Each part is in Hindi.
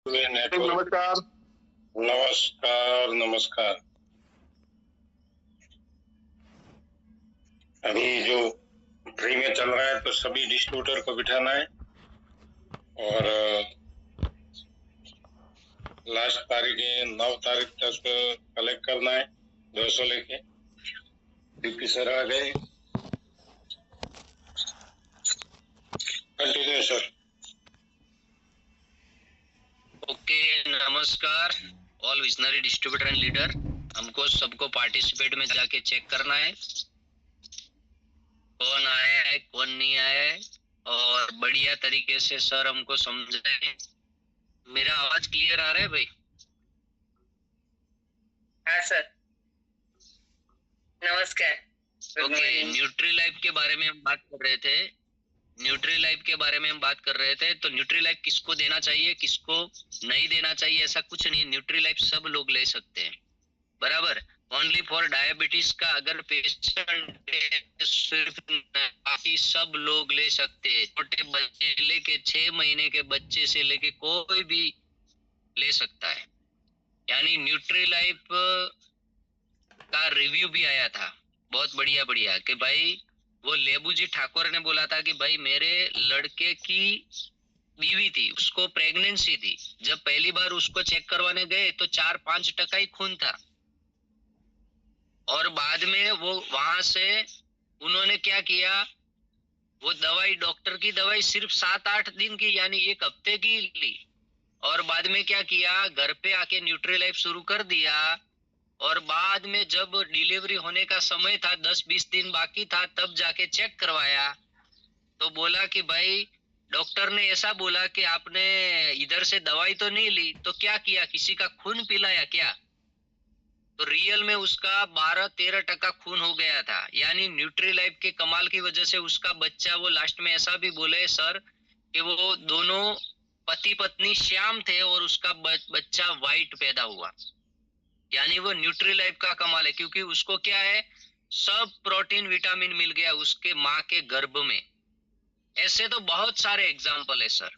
नमस्कार नमस्कार नमस्कार। अभी जो फ्री में चल रहा है तो सभी डिस्ट्रीब्यूटर को बिठाना है और लास्ट तारीख है 9 तारीख तक कलेक्ट करना है 200 लेके। डीपी सर आ गए, कंटिन्यू सर। ओके, नमस्कार all visionary distributor and leader. हमको सबको पार्टिसिपेट में जाके चेक करना है कौन आया है कौन नहीं आया है, और बढ़िया तरीके से सर हमको समझाएं। मेरा आवाज क्लियर आ रहा है भाई? हाँ सर, नमस्कार। ओके, न्यूट्रीलाइफ के बारे में हम बात कर रहे थे। तो न्यूट्रीलाइफ किसको देना चाहिए किसको नहीं देना चाहिए ऐसा कुछ नहीं। न्यूट्रीलाइफ सब लोग ले सकते हैं, बराबर। ओनली फॉर डायबिटीज का अगर पेशेंट सिर्फ, बाकी सब लोग ले सकते हैं। छोटे बच्चे लेके 6 महीने के बच्चे से लेके कोई भी ले सकता है। यानी न्यूट्रीलाइफ का रिव्यू भी आया था बहुत बढ़िया बढ़िया कि भाई वो लेबू जी ठाकुर ने बोला था कि भाई मेरे लड़के की बीवी थी, उसको प्रेगनेंसी थी। जब पहली बार उसको चेक करवाने गए तो 4-5% ही खून था, और बाद में वो वहां से उन्होंने क्या किया, वो दवाई, डॉक्टर की दवाई सिर्फ 7-8 दिन की यानी 1 हफ्ते की ली, और बाद में क्या किया, घर पे आके न्यूट्रीलाइफ शुरू कर दिया। और बाद में जब डिलीवरी होने का समय था, 10-20 दिन बाकी था, तब जाके चेक करवाया तो बोला कि भाई डॉक्टर ने ऐसा बोला कि आपने इधर से दवाई तो नहीं ली, तो क्या किया, किसी का खून पिलाया क्या? तो रियल में उसका 12-13% खून हो गया था। यानी न्यूट्रीलाइफ के कमाल की वजह से उसका बच्चा, वो लास्ट में ऐसा भी बोले सर कि वो दोनों पति पत्नी श्याम थे और उसका बच्चा व्हाइट पैदा हुआ। यानी वो न्यूट्रीलाइफ का कमाल है, क्योंकि उसको क्या है, सब प्रोटीन विटामिन मिल गया उसके माँ के गर्भ में। ऐसे तो बहुत सारे एग्जाम्पल है सर,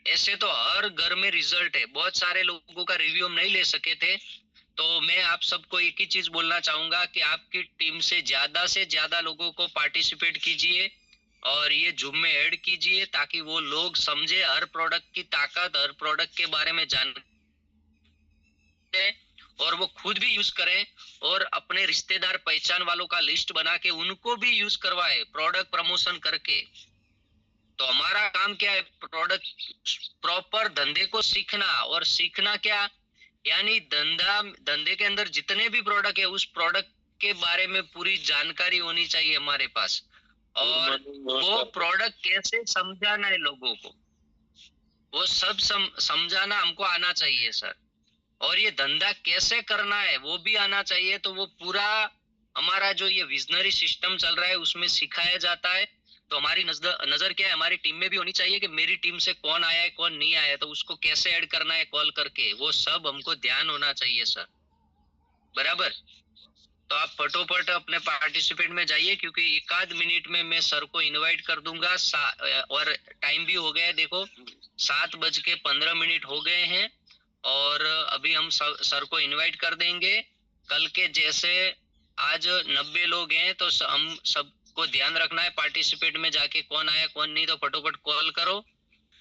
ऐसे तो हर घर में रिजल्ट है। बहुत सारे लोगों का रिव्यू हम नहीं ले सके थे, तो मैं आप सबको एक ही चीज बोलना चाहूंगा कि आपकी टीम से ज्यादा लोगों को पार्टिसिपेट कीजिए और ये जूम में ऐड कीजिए, ताकि वो लोग समझे हर प्रोडक्ट की ताकत, हर प्रोडक्ट के बारे में जान और वो खुद भी यूज करें, और अपने रिश्तेदार पहचान वालों का लिस्ट बना के उनको भी यूज करवाए प्रोडक्ट प्रमोशन करके। तो हमारा काम क्या है, प्रोडक्ट प्रॉपर धंधे को सीखना, और सीखना क्या, यानी धंधे के अंदर जितने भी प्रोडक्ट है उस प्रोडक्ट के बारे में पूरी जानकारी होनी चाहिए हमारे पास, और वो प्रोडक्ट कैसे समझाना है लोगों को, वो सब समझाना हमको आना चाहिए सर। और ये धंधा कैसे करना है वो भी आना चाहिए। तो वो पूरा हमारा जो ये विजनरी सिस्टम चल रहा है उसमें सिखाया जाता है। तो हमारी नजर क्या है, हमारी टीम में भी होनी चाहिए कि मेरी टीम से कौन आया है कौन नहीं आया, तो उसको कैसे ऐड करना है कॉल करके, वो सब हमको ध्यान होना चाहिए सर, बराबर। तो आप फटोफट अपने पार्टिसिपेट में जाइए, क्योंकि 1 आध मिनट में मैं सर को इनवाइट कर दूंगा। और टाइम भी हो गया है, देखो 7:15 हो गए हैं, और अभी हम सर को इनवाइट कर देंगे। कल के जैसे आज 90 लोग हैं, तो हम सबको ध्यान रखना है पार्टिसिपेट में जाके कौन आया कौन नहीं, तो फटोफट कॉल करो,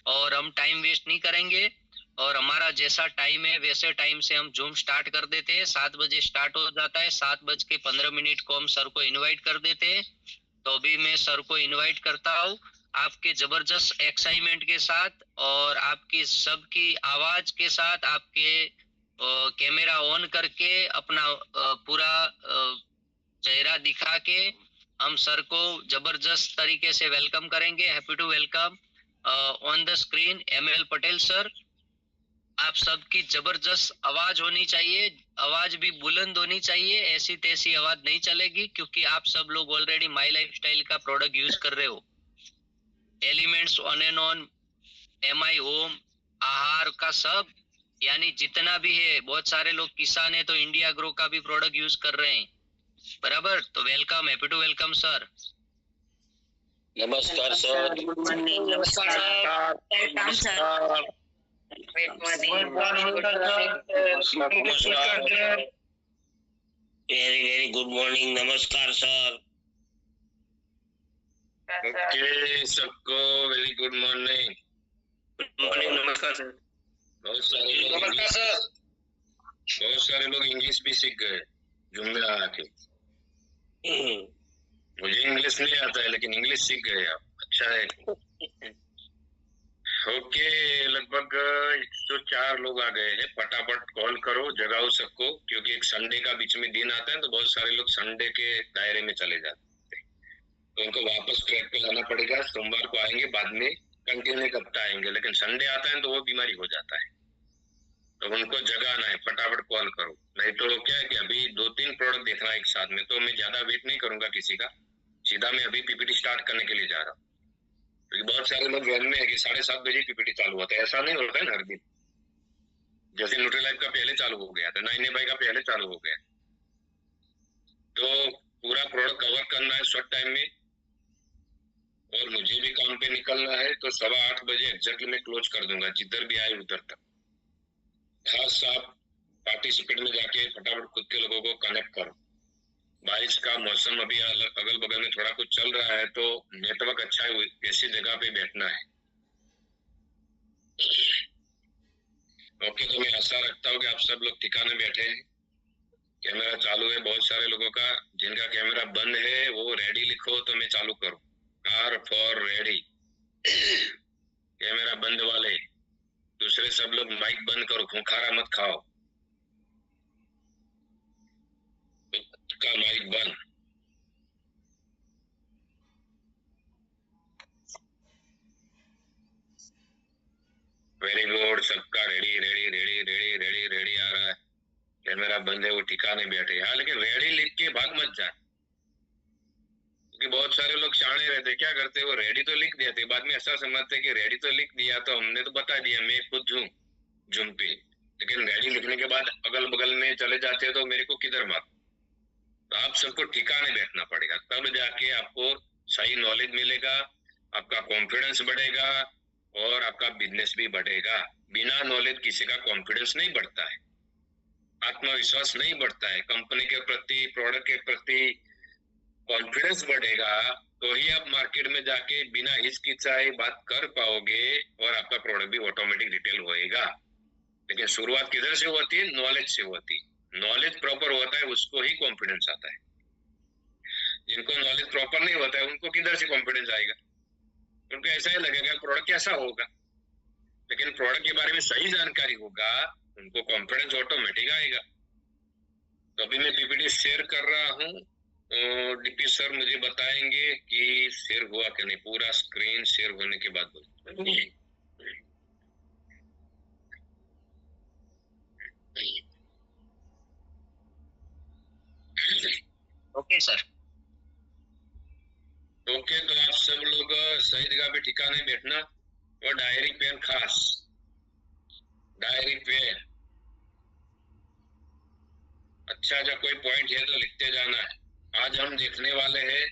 और हम टाइम वेस्ट नहीं करेंगे। और हमारा जैसा टाइम है वैसे टाइम से हम जूम स्टार्ट कर देते हैं। 7 बजे स्टार्ट हो जाता है, 7:15 को हम सर को इनवाइट कर देते हैं। तो अभी मैं सर को इनवाइट करता हूँ आपके जबरदस्त एक्साइटमेंट के साथ, और आपकी सबकी आवाज के साथ, आपके कैमरा ऑन करके अपना पूरा चेहरा दिखा के हम सर को जबरदस्त तरीके से वेलकम करेंगे। Happy to welcome on the screen ML Patel sir. आप सबकी जबरदस्त आवाज होनी चाहिए, आवाज भी बुलंद होनी चाहिए, ऐसी तैसी आवाज नहीं चलेगी, क्योंकि आप सब लोग ऑलरेडी माई लाइफस्टाइल का प्रोडक्ट यूज कर रहे हो। Elements on and on, MI home, आहार का सब, यानी जितना भी है, बहुत सारे लोग किसान है तो इंडिया ग्रो का भी प्रोडक्ट यूज कर रहे हैं, बराबर। तो welcome, happy to welcome sir. नमस्कार सर। Good morning. नमस्कार सर। नमस्कार। Very good morning. नमस्कार सर। ओके सबको वेरी गुड मॉर्निंग। नमस्कार सर। बहुत सारे लोग इंग्लिश भी सीख गए जूम में आके। मुझे इंग्लिश नहीं आता है लेकिन इंग्लिश सीख गए आप, अच्छा है। ओके लगभग 104 लोग आ गए हैं। फटाफट कॉल करो, जगाओ सबको, क्योंकि एक संडे का बीच में दिन आता है तो बहुत सारे लोग संडे के दायरे में चले जाते हैं, तो उनको वापस ट्रैक पे लाना पड़ेगा। सोमवार को आएंगे, बाद में कंटिन्यू एक हफ्ता आएंगे, लेकिन संडे आता है तो वो बीमारी हो जाता है, तो उनको जगाना है। फटाफट कॉल करो, नहीं तो क्या है कि अभी 2-3 प्रोडक्ट देखना है एक साथ में, तो मैं ज्यादा वेट नहीं करूंगा किसी का, सीधा मैं अभी पीपीटी स्टार्ट करने के लिए जा रहा हूँ। क्योंकि बहुत सारे लोग ध्यान में है कि 7:30 बजे पीपीटी चालू होता है, ऐसा नहीं होता है ना हर दिन। जैसे न्यूट्रीलाइफ का पहले चालू हो गया था, 9 भाई का पहले चालू हो गया, तो पूरा प्रोडक्ट कवर करना है शॉर्ट टाइम में, और मुझे भी काम पे निकलना है, तो 8:15 बजे एग्जैक्टली मैं क्लोज कर दूंगा, जिधर भी आए उधर तक। खास आप पार्टिसिपेट में जाके फटाफट खुद के लोगों को कनेक्ट करो। बारिश का मौसम अभी अगल बगल में थोड़ा कुछ चल रहा है, तो नेटवर्क अच्छा है, ऐसी जगह पे बैठना है। ओके, तो मैं आशा रखता हूँ कि आप सब लोग ठिकाने बैठे हैं। कैमरा चालू है बहुत सारे लोगों का, जिनका कैमरा बंद है वो रेडी लिखो तो मैं चालू करूँ। Are for ready. कैमरा बंद वाले, दूसरे सब लोग माइक बंद करो, खुंखारा मत खाओ, का माइक बंद। वेरी गुड, सबका ready ready ready ready ready ready आ रहा है। कैमरा बंद है वो ठिकाने बैठे। हाँ, लेकिन रेडी लिख के भाग मत जा, क्योंकि बहुत सारे लोग शाणे रहते, क्या करते वो रेडी तो लिख देते, बाद में ऐसा समझते कि रेडी तो लिख दिया तो हमने तो बता दिया, मैं खुद हूँ जूम पे, लेकिन रेडी लिखने के बाद अगल बगल में चले जाते हैं तो मेरे को किधर मार। तो आप सबको ठिकाने बैठना पड़ेगा, तब जाके आपको सही नॉलेज मिलेगा, आपका कॉन्फिडेंस बढ़ेगा और आपका बिजनेस भी बढ़ेगा। बिना नॉलेज किसी का कॉन्फिडेंस नहीं बढ़ता है, आत्मविश्वास नहीं बढ़ता है, कंपनी के प्रति, प्रोडक्ट के प्रति कॉन्फिडेंस बढ़ेगा तो ही आप मार्केट में जाके बिना हिचकिचाए बात कर पाओगे और आपका प्रोडक्ट भी ऑटोमेटिक रिटेल होएगा। लेकिन शुरुआत किधर से होती है? नॉलेज से होती है। नॉलेज प्रॉपर होता है उसको ही कॉन्फिडेंस आता है, जिनको नॉलेज प्रॉपर नहीं होता है उनको किधर से कॉन्फिडेंस आएगा? उनको ऐसा ही लगेगा प्रोडक्ट कैसा होगा, लेकिन प्रोडक्ट के बारे में सही जानकारी होगा उनको कॉन्फिडेंस ऑटोमेटिक आएगा। तो अभी मैं पीपीटी शेयर कर रहा हूँ, डीपी सर मुझे बताएंगे कि शेयर हुआ कि नहीं, पूरा स्क्रीन शेयर होने के बाद ओके सर। ओके, तो आप सब लोग सही जगह पे ठिकाने बैठना, और डायरी पेन खास, डायरी पेन अच्छा कोई पॉइंट है तो लिखते जाना है। आज हम देखने वाले हैं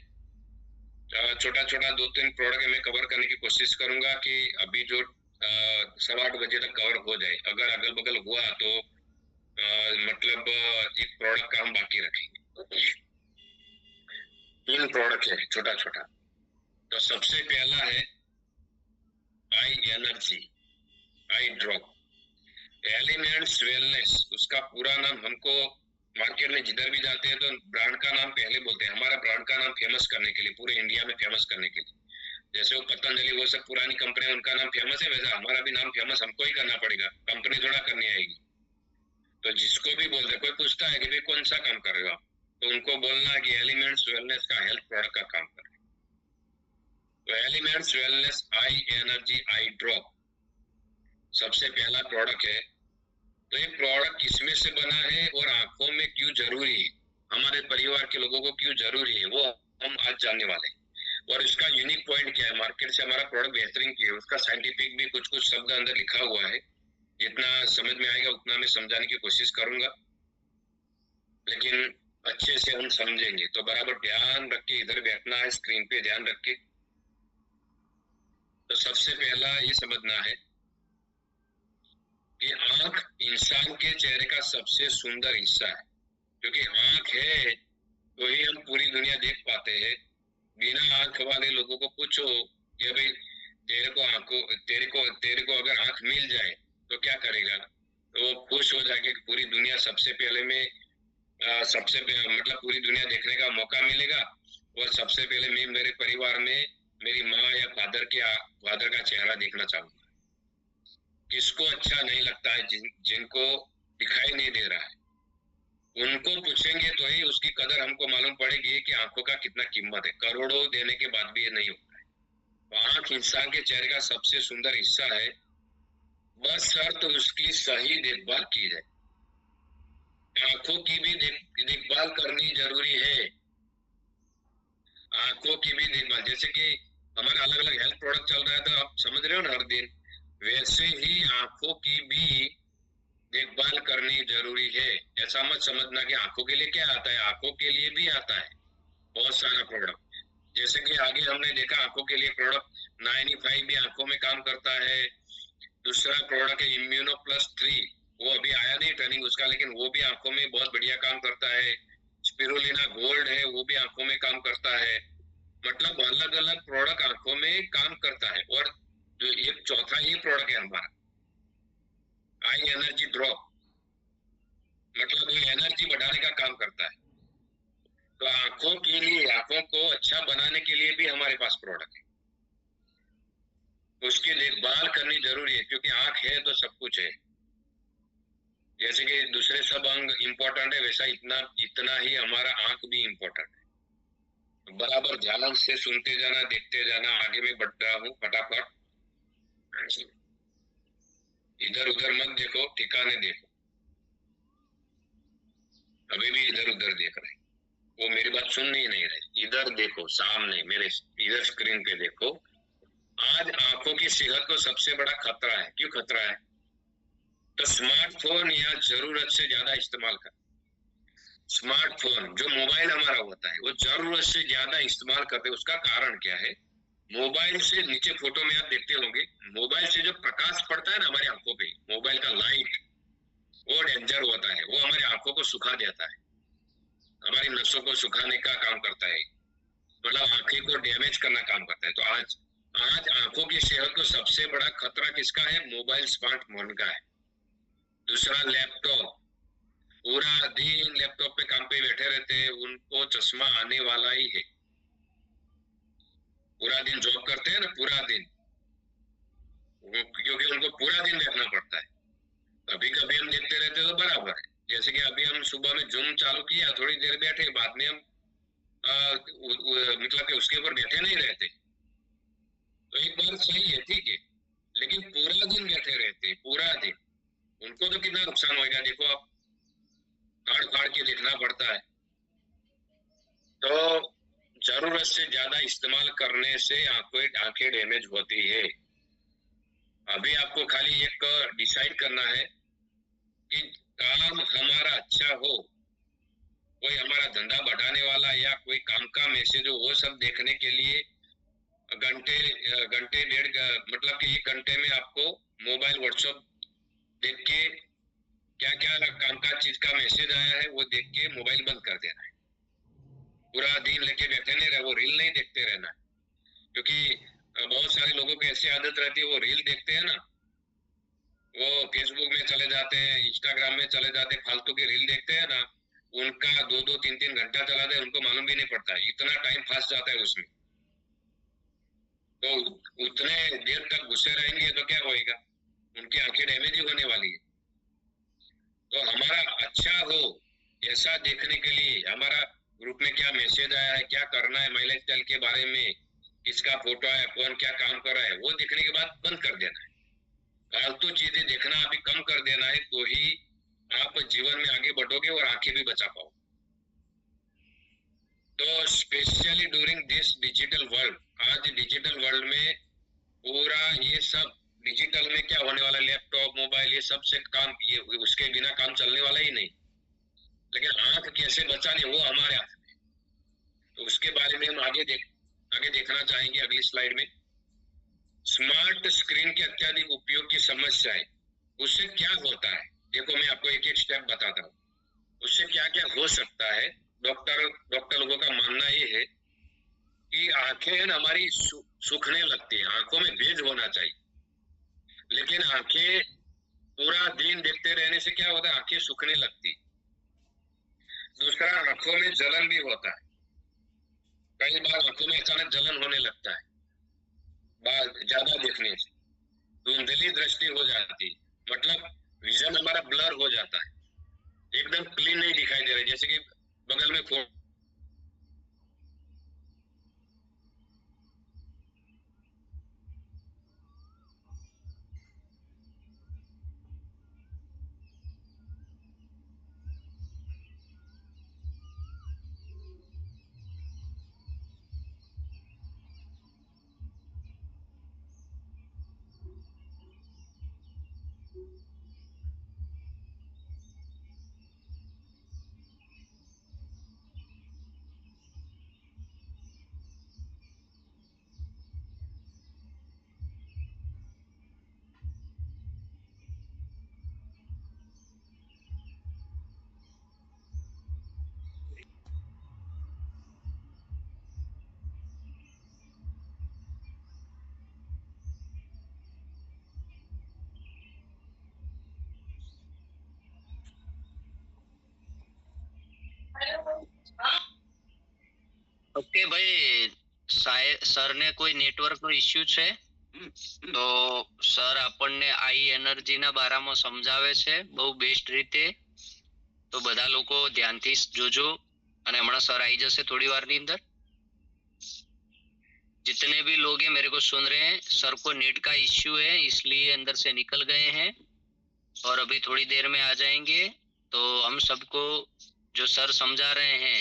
छोटा छोटा 2-3 प्रोडक्ट में कवर करने की कोशिश करूंगा कि अभी जो 8:15 बजे तक कवर हो जाए। अगर अगल बगल हुआ तो मतलब एक प्रोडक्ट का हम बाकी रखेंगे। 3 प्रोडक्ट है छोटा छोटा। तो सबसे पहला है आई एनर्जी, आई ड्रॉप, एलिमेंट्स वेलनेस। उसका पूरा नाम, हमको मार्केट में जिधर भी जाते हैं तो ब्रांड का नाम पहले बोलते हैं, हमारा ब्रांड का नाम फेमस करने के लिए, पूरे इंडिया में फेमस करने के लिए। जैसे वो पतंजलि वो सब पुरानी कंपनी, उनका नाम फेमस है, वैसा हमारा भी नाम फेमस हमको ही करना पड़ेगा, कंपनी थोड़ा करनी आएगी। तो जिसको भी बोलते, कोई पूछता है कि भाई कौन सा काम कर रहे हो आप, तो उनको बोलना कि एलिमेंट्स वेलनेस का हेल्थ प्रोडक्ट का काम कर रहे हैं। तो एलिमेंट्स वेलनेस आई एनर्जी आई ड्रॉप सबसे पहला प्रोडक्ट है। तो ये प्रोडक्ट किसमें से बना है और आंखों में क्यों जरूरी है, हमारे परिवार के लोगों को क्यों जरूरी है, वो हम आज जानने वाले हैं। और इसका यूनिक पॉइंट क्या है, मार्केट से हमारा प्रोडक्ट बेहतरीन क्यों है, उसका साइंटिफिक भी कुछ कुछ शब्द अंदर लिखा हुआ है। जितना समझ में आएगा उतना मैं समझाने की कोशिश करूंगा, लेकिन अच्छे से हम समझेंगे। तो बराबर ध्यान रख के इधर बैठना है, स्क्रीन पे ध्यान रख के। तो सबसे पहला ये समझना है इंसान के चेहरे का सबसे सुंदर हिस्सा है, क्योंकि आंख है तो ही हम पूरी दुनिया देख पाते हैं। बिना आंख वाले लोगों को पूछो कि भाई तेरे को अगर आंख मिल जाए तो क्या करेगा, तो वो खुश हो जाएगा कि पूरी दुनिया मतलब पूरी दुनिया देखने का मौका मिलेगा, और सबसे पहले मैं मेरे परिवार में मेरी माँ या फादर का चेहरा देखना चाहूंगा। किसको अच्छा नहीं लगता है जिनको दिखाई नहीं दे रहा है, उनको पूछेंगे तो ही उसकी कदर हमको मालूम पड़ेगी कि आंखों का कितना कीमत है। करोड़ों देने के बाद भी ये नहीं होता है। तो आंख इंसान के चेहरे का सबसे सुंदर हिस्सा है, बस शर्त उसकी सही देखभाल की जाए। आंखों की भी देखभाल करनी जरूरी है। आंखों की भी देखभाल, जैसे कि हमारे अलग अलग हेल्थ प्रोडक्ट चल रहा है, तो आप समझ रहे हो ना हर दिन, वैसे ही आंखों की भी देखभाल करनी जरूरी है। ऐसा मत समझना कि आंखों के लिए क्या आता है, आंखों के लिए भी आता है बहुत सारा प्रोडक्ट। जैसे कि आगे हमने देखा आंखों के लिए प्रोडक्ट 95 भी आंखों में काम करता है। दूसरा प्रोडक्ट है इम्यूनो प्लस 3, वो अभी आया नहीं ट्रेनिंग उसका, लेकिन वो भी आंखों में बहुत बढ़िया काम करता है। स्पिरुलिना गोल्ड है, वो भी आंखों में काम करता है। मतलब अलग अलग प्रोडक्ट आंखों में काम करता है। और जो एक चौथा ये प्रोडक्ट है हमारा आई एनर्जी ड्रॉप, मतलब ये एनर्जी बढ़ाने का काम करता है। तो आंखों के लिए, आंखों को अच्छा बनाने के लिए भी हमारे पास प्रोडक्ट है, उसकी देखभाल करनी जरूरी है, क्योंकि आंख है तो सब कुछ है। जैसे कि दूसरे सब अंग इम्पोर्टेंट है, वैसा इतना ही हमारा आंख भी इम्पोर्टेंट है। बराबर ध्यान से सुनते जाना, देखते जाना। आगे में बढ़ रहा हूँ फटाफट, इधर उधर मत देखो, ठिकाने देखो। अभी भी इधर उधर देख रहे, वो मेरी बात सुन ही नहीं रहे। इधर देखो, सामने मेरे इधर स्क्रीन पे देखो। आज आंखों की सेहत को सबसे बड़ा खतरा है। क्यों खतरा है? तो स्मार्टफोन या जरूरत से ज्यादा इस्तेमाल कर, स्मार्टफोन जो मोबाइल हमारा होता है वो जरूरत से ज्यादा इस्तेमाल करते हैं। उसका कारण क्या है? मोबाइल से नीचे फोटो में आप देखते होंगे, मोबाइल से जो प्रकाश पड़ता है ना हमारी आंखों पे, मोबाइल का लाइट, वो डेंजर होता है। वो हमारी आंखों को सुखा देता है, हमारी नसों को सुखाने का काम करता है, मतलब आंखें को डैमेज करना काम करता है। तो आज आंखों की सेहत को सबसे बड़ा खतरा किसका है? मोबाइल स्मार्टफोन का है। दूसरा लैपटॉप, पूरा दिन लैपटॉप पे काम पे बैठे रहते हैं, उनको चश्मा आने वाला ही है। पूरा दिन जॉब करते हैं ना, पूरा दिन, क्योंकि उनको पूरा दिन देखना पड़ता है। कभी कभी हम देखते रहते तो बराबर है। जैसे कि अभी हम सुबह में जूम चालू किया, थोड़ी देर बैठे, बाद में हम मतलब कि उसके ऊपर बैठे नहीं रहते, तो एक बार सही है, ठीक है। लेकिन पूरा दिन बैठे रहते, पूरा दिन, उनको तो कितना नुकसान होगा देखो आप, फाड़ फाड़ के देखना पड़ता है। तो जरूरत से ज्यादा इस्तेमाल करने से आंखें डैमेज होती है। अभी आपको खाली एक डिसाइड करना है कि काम हमारा अच्छा हो, कोई हमारा धंधा बढ़ाने वाला या कोई काम का मैसेज हो, वो सब देखने के लिए घंटे डेढ़ मतलब कि 1 घंटे में आपको मोबाइल व्हाट्सएप देख के क्या क्या काम का चीज का मैसेज आया है वो देख के मोबाइल बंद कर देना है। पूरा दिन लेके बैठे नहीं रहे, वो रील नहीं देखते रहना है। क्योंकि बहुत सारे लोगों की ऐसी आदत रहती है, वो रील देखते हैं ना, वो फेसबुक में चले जाते हैं, इंस्टाग्राम में चले जाते हैं, फालतू की रील देखते हैं ना, उनका 2-2, 3-3 घंटा चला जाए, उनको मालूम भी नहीं पड़ता, इतना टाइम फंस जाता है उसमें। तो उतने देर तक घुसे रहेंगे तो क्या होएगा? उनकी आंखें डैमेज ही होने वाली है। तो हमारा अच्छा हो ऐसा देखने के लिए हमारा ग्रुप में क्या मैसेज आया है, क्या करना है, महिला स्टाइल के बारे में किसका फोटो है, कौन क्या काम कर रहा है, वो देखने के बाद बंद कर देना है। फालतू चीजें देखना अभी कम कर देना है, तो ही आप जीवन में आगे बढ़ोगे और आंखें भी बचा पाओ। तो specially during this digital world, आज डिजिटल वर्ल्ड में पूरा ये सब डिजिटल में क्या होने वाला, लैपटॉप, मोबाइल, ये सब से काम, ये उसके बिना काम चलने वाला ही नहीं। लेकिन आंख कैसे बचानी वो हमारे हाथ में, तो उसके बारे में हम आगे देखना चाहेंगे अगली स्लाइड में। स्मार्ट स्क्रीन के अत्यधिक उपयोग की समस्याएं, उससे क्या होता है? देखो मैं आपको एक एक स्टेप बताता हूँ, उससे क्या क्या हो सकता है। डॉक्टर लोगों का मानना ये है कि आंखें हमारी सूखने लगती है, आंखों में भेज होना चाहिए, लेकिन आंखें पूरा दिन देखते रहने से क्या होता है, आंखें सूखने लगती। दूसरा, आंखों में जलन भी होता है, कई बार आंखों में अचानक जलन होने लगता है ज्यादा देखने से, धुंधली दृष्टि हो जाती, मतलब विजन हमारा ब्लर हो जाता है, एकदम क्लीन नहीं दिखाई दे रहा, जैसे कि बगल में ઓકે ભાઈ, સર ને કોઈ નેટવર્ક નો ઇશ્યુ છે તો સર આપણને આઈ એનર્જી ના બારામાં સમજાવે છે બહુ બેસ્ટ રીતે, તો બધા લોકો ધ્યાનથી જોજો અને હમણાં સર આવી જશે थोड़ी वार ની અંદર। जितने भी लोग हैं मेरे को सुन रहे हैं, सर को नेट का इश्यू है इसलिए अंदर से निकल गए हैं और अभी थोड़ी देर में आ जाएंगे। तो हम सबको जो सर समझा रहे हैं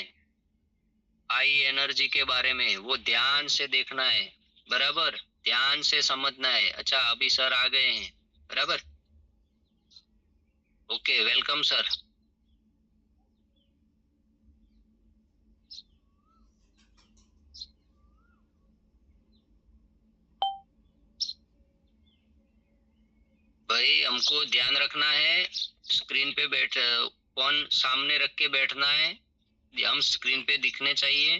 आई एनर्जी के बारे में वो ध्यान से देखना है, बराबर, ध्यान से समझना है। अच्छा अभी सर आ गए हैं, बराबर, ओके, वेलकम सर। भाई हमको ध्यान रखना है, स्क्रीन पे बैठ, फोन सामने रख के बैठना है, हम स्क्रीन पे दिखने चाहिए।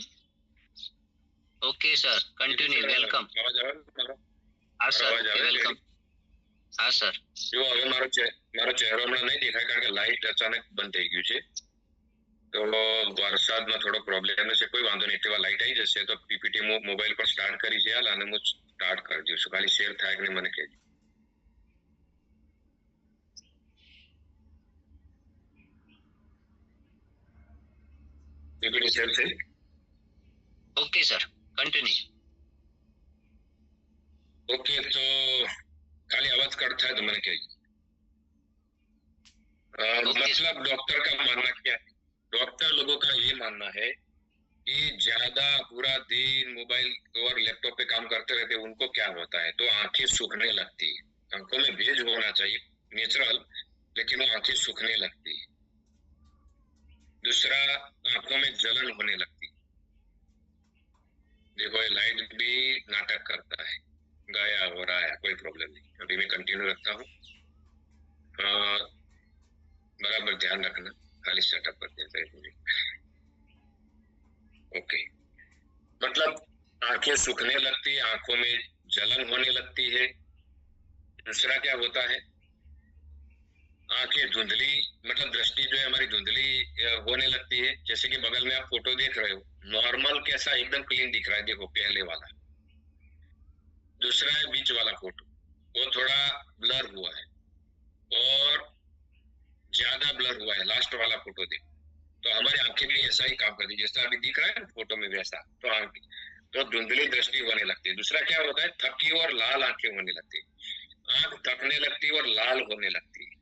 Okay sir, continue, welcome. हाँ सर, वेलकम। हाँ सर। જો હવે મારો ચહેરો હમણાં નહીં દેખાય કારણ કે લાઇટ અચાનક બંધ થઈ ગયું છે, તો વરસાદમાં થોડો પ્રોબ્લેમ છે, કોઈ વાંધો નહીં, તેવા લાઇટ આવી જશે તો પીપીટી મોબાઈલ પર સ્ટાર્ટ કરી છે હાલ, અને હું સ્ટાર્ટ કરી દઉં છું, ખાલી શેર થાય કે નહીં મને કહેજો। પીપીટી શેર થઈ? Okay sir, continue. ओके, तो खाली आवाज कट था तो मैंने क्या मतलब डॉक्टर का मानना क्या है, डॉक्टर लोगों का ये मानना है कि ज्यादा पूरा दिन मोबाइल और लैपटॉप पे काम करते रहते उनको क्या होता है, तो आंखें सूखने लगती है, आंखों में भेज होना चाहिए नेचुरल, लेकिन वो आंखें सूखने लगती है। दूसरा, आंखों में जलन होने लगती है। देखो ये लाइट भी नाटक करता है, गाया हो रहा है, कोई प्रॉब्लम नहीं, अभी मैं कंटिन्यू रखता हूँ, बराबर ध्यान रखना, खाली सेटअप करते हैं। ओके, मतलब आंखें सूखने लगती है, आंखों में जलन होने लगती है। दूसरा क्या होता है, आंखें धुंधली, मतलब दृष्टि जो है हमारी धुंधली होने लगती है, जैसे कि बगल में आप फोटो देख रहे हो, नॉर्मल कैसा एकदम क्लीन दिख रहा है, देखो पहले वाला। दूसरा है बीच वाला फोटो, वो थोड़ा ब्लर हुआ है और ज्यादा ब्लर हुआ है, लास्ट वाला फोटो देखो, तो हमारी आंखें भी ऐसा ही काम करती है जैसा अभी दिख रहा है फोटो में वैसा, तो आंखें तो धुंधली दृष्टि होने लगती है। दूसरा क्या होता है, थकी और लाल आंखें होने लगती है, आंख थकने लगती है और लाल होने लगती है,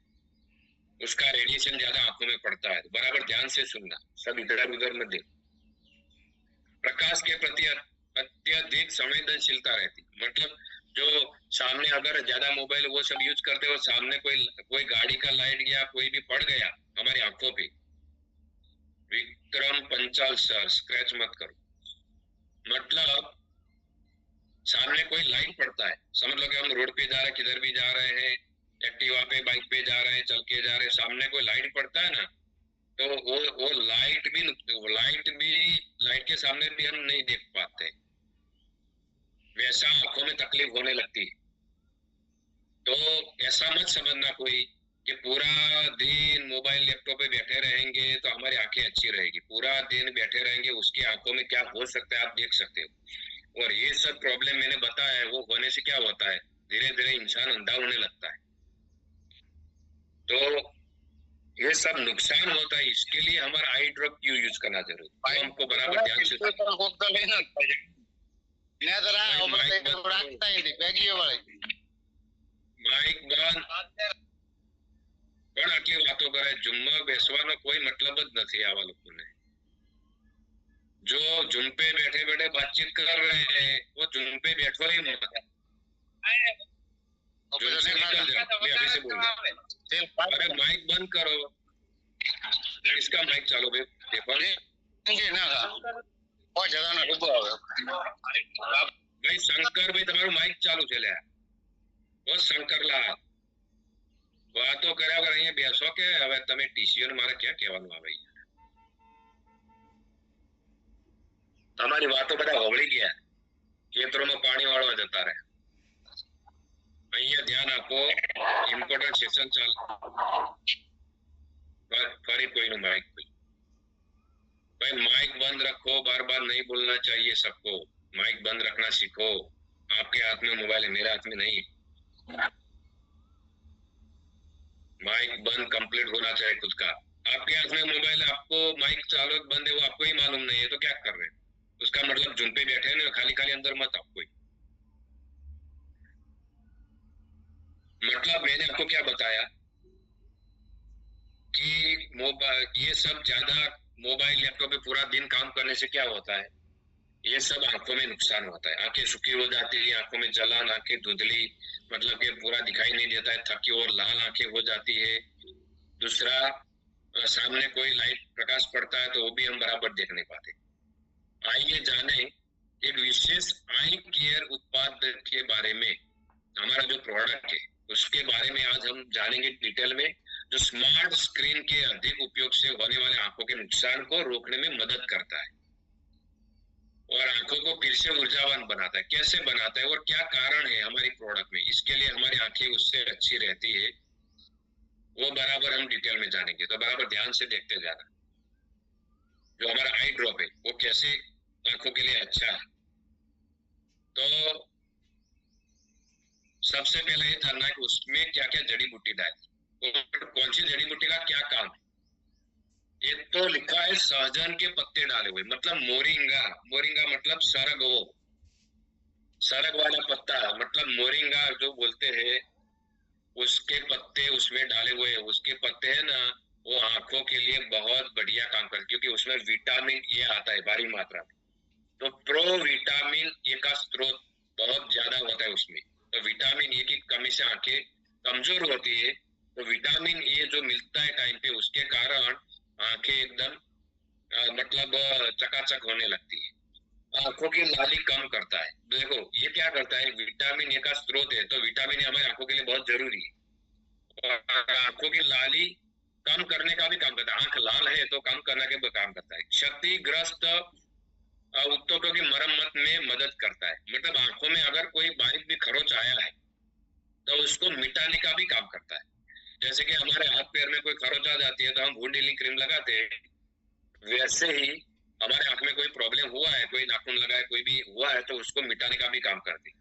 उसका रेडिएशन ज्यादा आंखों में पड़ता है। बराबर ध्यान से सुनना, सब इधर उधर मत देखो। प्रकाश के प्रति अत्यधिक संवेदनशीलता रहती, मतलब जो सामने अगर ज्यादा मोबाइल वो सब यूज करते हो, सामने कोई गाड़ी का लाइट या कोई भी पड़ गया हमारी आंखों पे, विक्रम पंचाल सर स्क्रैच मत करो, मतलब सामने कोई लाइट पड़ता है, समझ लो कि हम रोड पे जा रहे हैं, किधर भी जा रहे हैं, एक्टिवा पे बाइक पे जा रहे हैं, चल के जा रहे हैं, सामने कोई लाइट पड़ता है ना, तो वो लाइट के सामने भी हम नहीं देख पाते, वैसा आंखों में तकलीफ होने लगती है। तो ऐसा मत समझना कोई कि पूरा दिन मोबाइल लैपटॉप पे बैठे रहेंगे तो हमारी आंखें अच्छी रहेगी। पूरा दिन बैठे रहेंगे, उसकी आंखों में क्या हो सकता है आप देख सकते हो। और ये सब प्रॉब्लम मैंने बताया है, वो होने से क्या होता है, धीरे धीरे इंसान अंधा होने लगता है। तो ये सब नुकसान होता है, इसके लिए हमारा आई ड्रॉप क्यों यूज करना जरूरी, तो हमको बराबर ध्यान से માઇક બંધ પણ આટલી વાતો કરે, જુમ્મા બેસવાનો કોઈ મતલબ જ નથી આવા લોકોને। जो जुम पे बैठे बैठे बातचीत कर रहे हैं वो जुम पे बैठो ही मत, जुम से निकल जाओ। मैं अभी से बोल रहा हूं, अरे माइक बंद करो, इसका माइक चालू देखो भाई। शंकर भाई તમારું માઇક ચાલુ છે લ્યા, वो शंकरलाल વાતો કર્યા વગર અહીંયા બેસો કે હવે તમે ટીસીઓ ને મારે ક્યાં કહેવાનું આવે, તમારી વાતો બધા હોવળી ગયા, ખેતરોમાં પાણી વાળવા જતા રહે। અહીંયા ध्यान આપો, ઇમ્પોર્ટન્ટ સેશન ચાલ, ફરી કોઈનું માઇક भाई माइक बंद रखो, बार बार नहीं बोलना चाहिए सबको, माइक बंद रखना सीखो। आपके हाथ में मोबाइल है, मेरे हाथ में नहीं। माइक बंद कंप्लीट होना चाहिए खुद का। आपके हाथ में मोबाइल है, आपको माइक चालू बंद है वो आपको ही मालूम नहीं है, तो क्या कर रहे हैं, उसका मतलब जुम पे बैठे ना, खाली खाली अंदर मत आओ कोई। मतलब मैंने आपको क्या बताया कि मोबाइल, ये सब ज्यादा मोबाइल लैपटॉप पे पूरा दिन काम करने से क्या होता है, ये सब आंखों में नुकसान होता है। आंखें सूखी हो जाती है, आंखों में जलन, आंखें धुंधली, मतलब कि पूरा दिखाई नहीं देता है, थकी और लाल आंखें हो जाती है। दूसरा, सामने कोई लाइट प्रकाश पड़ता है तो वो भी हम बराबर देख नहीं पाते। आइए जाने एक विशेष आई केयर उत्पाद के बारे में, हमारा जो प्रोडक्ट है उसके बारे में आज हम जानेंगे डिटेल में, जो स्मार्ट स्क्रीन के अधिक उपयोग से होने वाले आंखों के नुकसान को रोकने में मदद करता है और आंखों को फिर से ऊर्जावान बनाता है। कैसे बनाता है और क्या कारण है हमारी प्रोडक्ट में, इसके लिए हमारी आंखें उससे अच्छी रहती है, वो बराबर हम डिटेल में जानेंगे। तो बराबर ध्यान से देखते जाना। जो हमारा आई ड्रॉप है वो कैसे आंखों के लिए अच्छा है, तो सबसे पहले ये जानना है कि उसमें क्या क्या जड़ी बूटी डाली और कौन सी जड़ी बूटी का क्या काम है। एक तो लिखा है सहजन के पत्ते डाले हुए, मतलब मोरिंगा, मोरिंगा मतलब सरग, वो सरग वाला पत्ता, मतलब मोरिंगा जो बोलते हैं, उसके पत्ते उसमें डाले हुए। उसके पत्ते है ना, वो आंखों के लिए बहुत बढ़िया काम करते, क्योंकि उसमें विटामिन ए आता है भारी मात्रा में, तो प्रो विटामिन ए का स्रोत बहुत ज्यादा होता है उसमें। तो विटामिन ए की कमी से आंखें कमजोर होती है, तो विटामिन ए जो मिलता है टाइम पे, उसके कारण आंखें एकदम मतलब चकाचक होने लगती है। आंखों की लाली कम करता है। देखो ये क्या करता है, विटामिन ए का स्रोत है, तो विटामिन ए हमारी आंखों के लिए बहुत जरूरी है और आंखों की लाली कम करने का भी काम करता है। आंख लाल है तो कम करने का भी काम करता है। क्षतिग्रस्त उत्तकों की मरम्मत में मदद करता है, मतलब आंखों में अगर कोई बारीक भी खरोच आया है तो उसको मिटाने का भी काम करता है। जैसे कि हमारे हाथ पैर में कोई खरोच आ जाती है तो हम वुंड हीलिंग क्रीम लगाते हैं, वैसे ही हमारे आंख में कोई प्रॉब्लम हुआ है, कोई नाखून लगा है, कोई भी हुआ है, तो उसको मिटाने का भी काम करती है।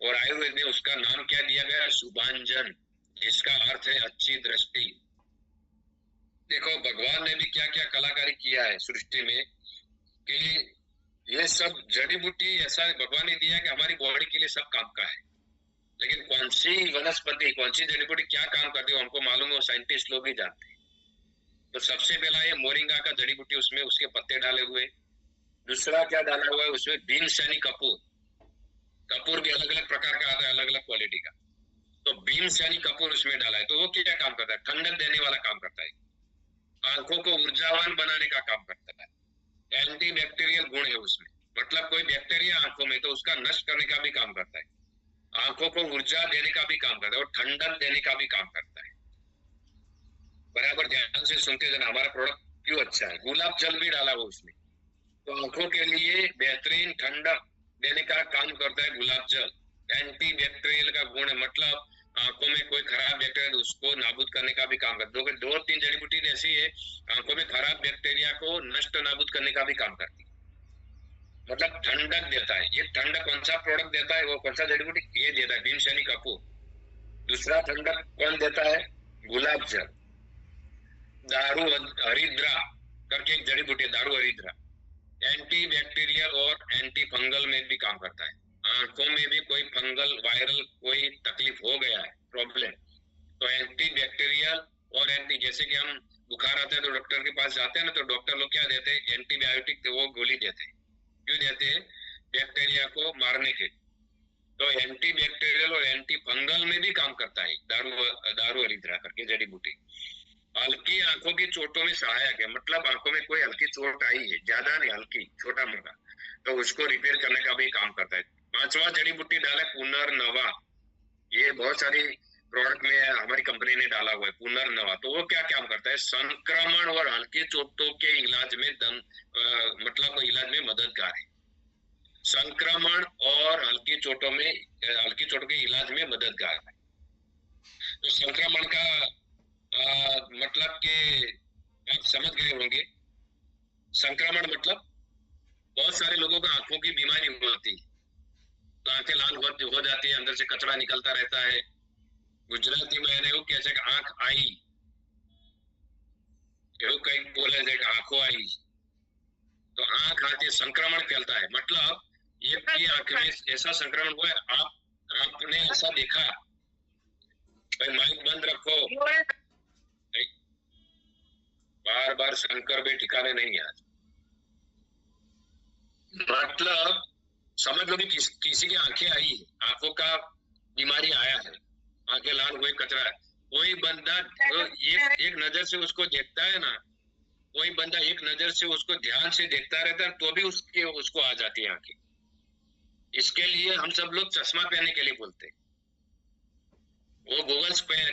और आयुर्वेद में उसका नाम क्या दिया गया है, शुभांजन, जिसका अर्थ है अच्छी दृष्टि। देखो भगवान ने भी क्या क्या कलाकारी किया है सृष्टि में, कि ये सब जड़ी बूटी ऐसा भगवान ने दिया है कि हमारी बॉडी के लिए सब काम का है, लेकिन कौन सी वनस्पति, कौन सी जड़ी बूटी क्या काम करती है हमको मालूम है, वो साइंटिस्ट लोग ही जानते हैं। तो सबसे पहला ये मोरिंगा का जड़ी बूटी, उसमें उसके पत्ते डाले हुए। दूसरा क्या डाला हुआ है उसमें, भीमसेनी कपूर। कपूर भी अलग अलग प्रकार का आता है, अलग अलग क्वालिटी का, तो भीमसेनी कपूर उसमें डाला है। तो वो क्या काम करता है, ठंडक देने वाला काम करता है, आंखों को ऊर्जावान बनाने का काम करता है, एंटीबैक्टीरियल गुण है उसमें, मतलब कोई बैक्टीरिया आंखों में तो उसका नष्ट करने का भी काम करता है। आंखों को ऊर्जा देने का भी काम करता है और ठंडक देने का भी काम करता है। बराबर ध्यान से सुनते जाना, हमारा प्रोडक्ट क्यों अच्छा है। गुलाब जल भी डाला हुआ उसमें, तो आंखों के लिए बेहतरीन ठंडक देने का काम करता है गुलाब जल। एंटी बैक्टीरियल का गुण है, मतलब आंखों में कोई खराब बैक्टीरिया उसको नाबूद करने का भी काम करता है। दो तीन जड़ी बूटी ऐसी है आंखों में खराब बैक्टीरिया को नष्ट नाबूद करने का भी काम करती है, मतलब ठंडक देता है। ये ठंडक कौन सा प्रोडक्ट देता है, वो कौन सा जड़ी बूटी ये देता है, भीमसेनी कपूर। दूसरा ठंडक कौन देता है, गुलाब जल। दारू हरिद्रा करके एक जड़ी बूटी, दारू हरिद्रा एंटी बैक्टीरियल और एंटी फंगल में भी काम करता है। आंखों में भी कोई फंगल वायरल कोई तकलीफ हो गया है प्रॉब्लम, तो एंटी बैक्टीरियल और एंटी, जैसे कि हम बुखार आता है तो डॉक्टर के पास जाते हैं ना, तो डॉक्टर लोग क्या देते हैं, एंटीबायोटिक, तो वो गोली देते हैं। क्यों देते हैं, बैक्टीरिया को मारने के। तो एंटी बैक्टीरियल और एंटी फंगल में भी काम करता है दारू हरिद्रा करके जड़ी बूटी। हल्की आंखों की चोटों में सहायक है, मतलब आंखों में कोई हल्की चोट आई है, ज्यादा नहीं हल्की, छोटा मोटा, तो उसको रिपेयर करने का भी काम करता है। पांचवा जड़ी बूटी डाला पुनर्नवा, ये बहुत सारी प्रोडक्ट में हमारी कंपनी ने डाला हुआ है पुनर्नवा। तो वो क्या काम करता है, संक्रमण और हल्की चोटों के इलाज में मतलब इलाज में मददगार है। संक्रमण और हल्की चोटों के इलाज में मददगार है। तो संक्रमण का मतलब कि आप समझ गए होंगे। संक्रमण मतलब बहुत सारे लोगों को आंखों की बीमारी होती है, तो आंखें लाल हो जाती है, अंदर से कचरा निकलता रहता है। गुजराती में એને એવું કહે છે કે આંખ आई, એવું કઈક બોલે છે કે આંખો आई, तो आंख आते संक्रमण फैलता है, मतलब एक की आंख में ऐसा संक्रमण हुआ है, आपने ऐसा देखा। भाई माइक बंद रखो, बार बार शंकर भी ठिकाने नहीं है। मतलब समझ लो कि किसी की आंखें आई है, आंखों का बीमारी आया है, आंखें लाल हुए, कचरा है। कोई बंदा एक नजर से उसको देखता है ना, कोई बंदा एक नजर से उसको ध्यान से देखता रहता है, तो भी उसको आ जाती है आंखें। इसके लिए हम सब लोग चश्मा पहनने के लिए बोलते हैं। वो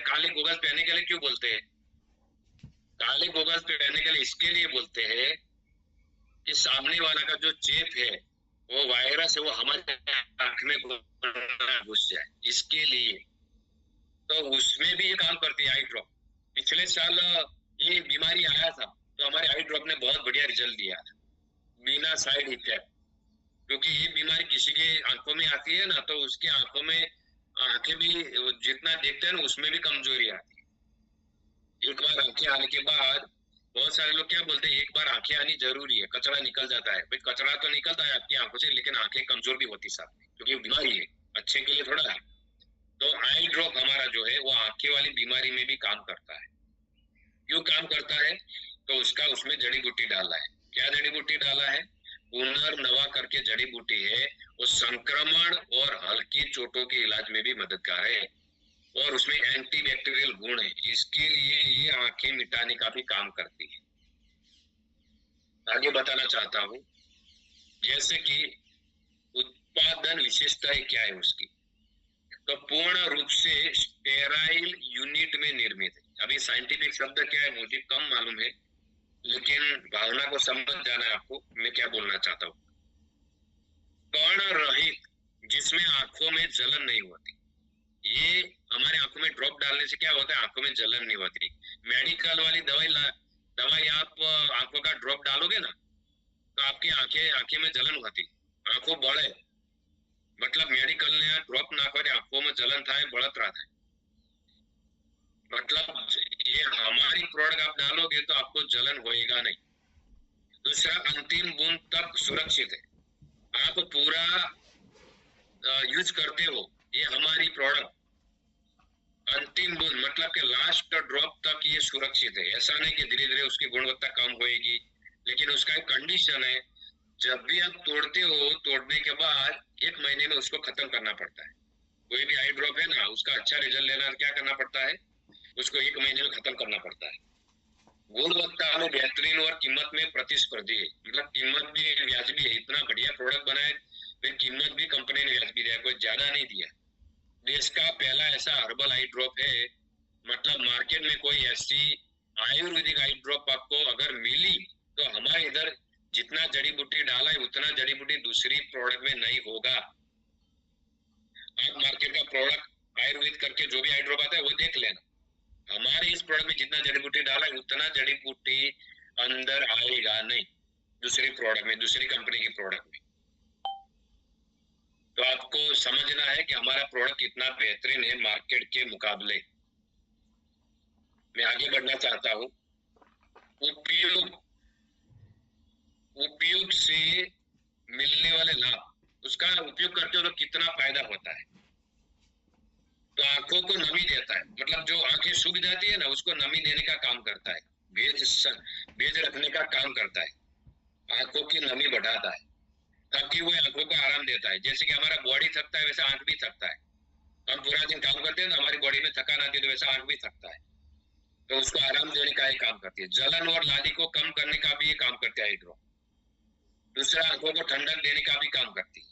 काले गूगल्स पहनने के लिए क्यों बोलते हैं, काले गूगल्स पहनने के लिए इसके लिए बोलते हैं कि सामने वाला का जो चेप है, वो वायरस है, वो हमारे आंख में घुस जाए, इसके लिए। तो उसमें भी ये काम करती है आई ड्रॉप। पिछले साल ये बीमारी आया था, तो हमारे आई ड्रॉप ने बहुत बढ़िया रिजल्ट दिया था, बिना साइड इफेक्ट। क्योंकि ये बीमारी किसी के आंखों में आती है ना, तो उसकी आंखों में आंखें भी जितना देखते हैं ना, उसमें भी कमजोरी आती है। एक बार आंखें आने के बाद बहुत सारे लोग क्या बोलते हैं, एक बार आंखें आनी जरूरी है, कचरा निकल जाता है। भाई कचरा तो निकलता है आपकी आंखों से, लेकिन आंखें कमजोर भी होती साथ में, क्योंकि बीमारी है, अच्छे के लिए थोड़ा है। तो आई ड्रॉप हमारा जो है वो आंखें वाली बीमारी में भी काम करता है। क्यों काम करता है, तो उसका उसमें जड़ी बूटी डाला है। क्या जड़ी बूटी डाला है, पुनर्नवा करके जड़ी बूटी है, वो संक्रमण और हल्की चोटों के इलाज में भी मददगार है, और उसमें एंटी बैक्टीरियल गुण है, इसके लिए ये आंखें मिटाने का भी काम करती है। आगे बताना चाहता हूँ, जैसे कि उत्पादन विशेषताएं क्या है उसकी, तो पूर्ण रूप से स्टेराइल यूनिट में निर्मित है। अभी साइंटिफिक शब्द क्या है मुझे कम मालूम है, लेकिन भावना को समझ जाना है आपको, मैं क्या बोलना चाहता हूँ। कण रहित, जिसमें आंखों में जलन नहीं होती। ये हमारे आंखों में ड्रॉप डालने से क्या होता है, आंखों में जलन नहीं होती। मेडिकल वाली दवाई आप आंखों का ड्रॉप डालोगे ना, तो आपकी आंखें में जलन होती, आंखों बड़े, मतलब मेडिकल ने ड्रॉप ना करे आंखों में जलन था, बढ़त रहा था। मतलब ये हमारी प्रोडक्ट आप डालोगे तो आपको जलन होएगा नहीं। दूसरा, अंतिम बूंद तक सुरक्षित है, आप पूरा यूज करते हो ये हमारी प्रोडक्ट, अंतिम बूंद मतलब कि लास्ट ड्रॉप तक ये सुरक्षित है। ऐसा नहीं कि धीरे धीरे उसकी गुणवत्ता कम होएगी, लेकिन उसका एक कंडीशन है, जब भी आप तोड़ते हो, तोड़ने के बाद 1 महीने में उसको खत्म करना पड़ता है। कोई भी आई ड्रॉप है ना, उसका अच्छा रिजल्ट लेना क्या करना पड़ता है, उसको 1 महीने में खत्म करना पड़ता है। गुणवत्ता में बेहतरीन और कीमत में प्रतिस्पर्धी है, मतलब कीमत भी व्याजबी है। इतना बढ़िया प्रोडक्ट बनाए, फिर कीमत भी कंपनी ने व्याजबी दिया, कोई ज्यादा नहीं दिया। देश का पहला ऐसा हर्बल आई ड्रॉप है, मतलब मार्केट में कोई ऐसी आयुर्वेदिक आई ड्रॉप आपको अगर मिली तो हमारे इधर जितना जड़ी बूटी डाला है उतना जड़ी बूटी दूसरी प्रोडक्ट में नहीं होगा। आप मार्केट का प्रोडक्ट आयुर्वेद करके जो भी आई ड्रॉप आता है वो देख लेना, हमारे इस प्रोडक्ट में जितना जड़ी बूटी डाला है उतना जड़ी बूटी अंदर आएगा नहीं दूसरी प्रोडक्ट में, दूसरी कंपनी की प्रोडक्ट में। तो आपको समझना है कि हमारा प्रोडक्ट कितना बेहतरीन है मार्केट के मुकाबले। मैं आगे बढ़ना चाहता हूँ। उपयोग से मिलने वाले लाभ, उसका उपयोग करते हो तो कितना फायदा होता है। तो आंखों को नमी देता है, मतलब जो आंखें सूख जाती है ना उसको नमी देने का काम करता है, भेज रखने का काम करता है, आंखों की नमी बढ़ाता है ताकि वो आंखों को आराम देता है। जैसे कि हमारा बॉडी थकता है वैसा आंख भी थकता है, हम पूरा दिन काम करते हैं ना हमारी बॉडी में थकान आती है तो वैसा आंख भी थकता है, तो उसको आराम देने का ही काम करती है। जलन और लाली को कम करने का भी ये काम करते हैं आई ड्रॉप। दूसरा आंखों को ठंडक देने का भी काम करती है।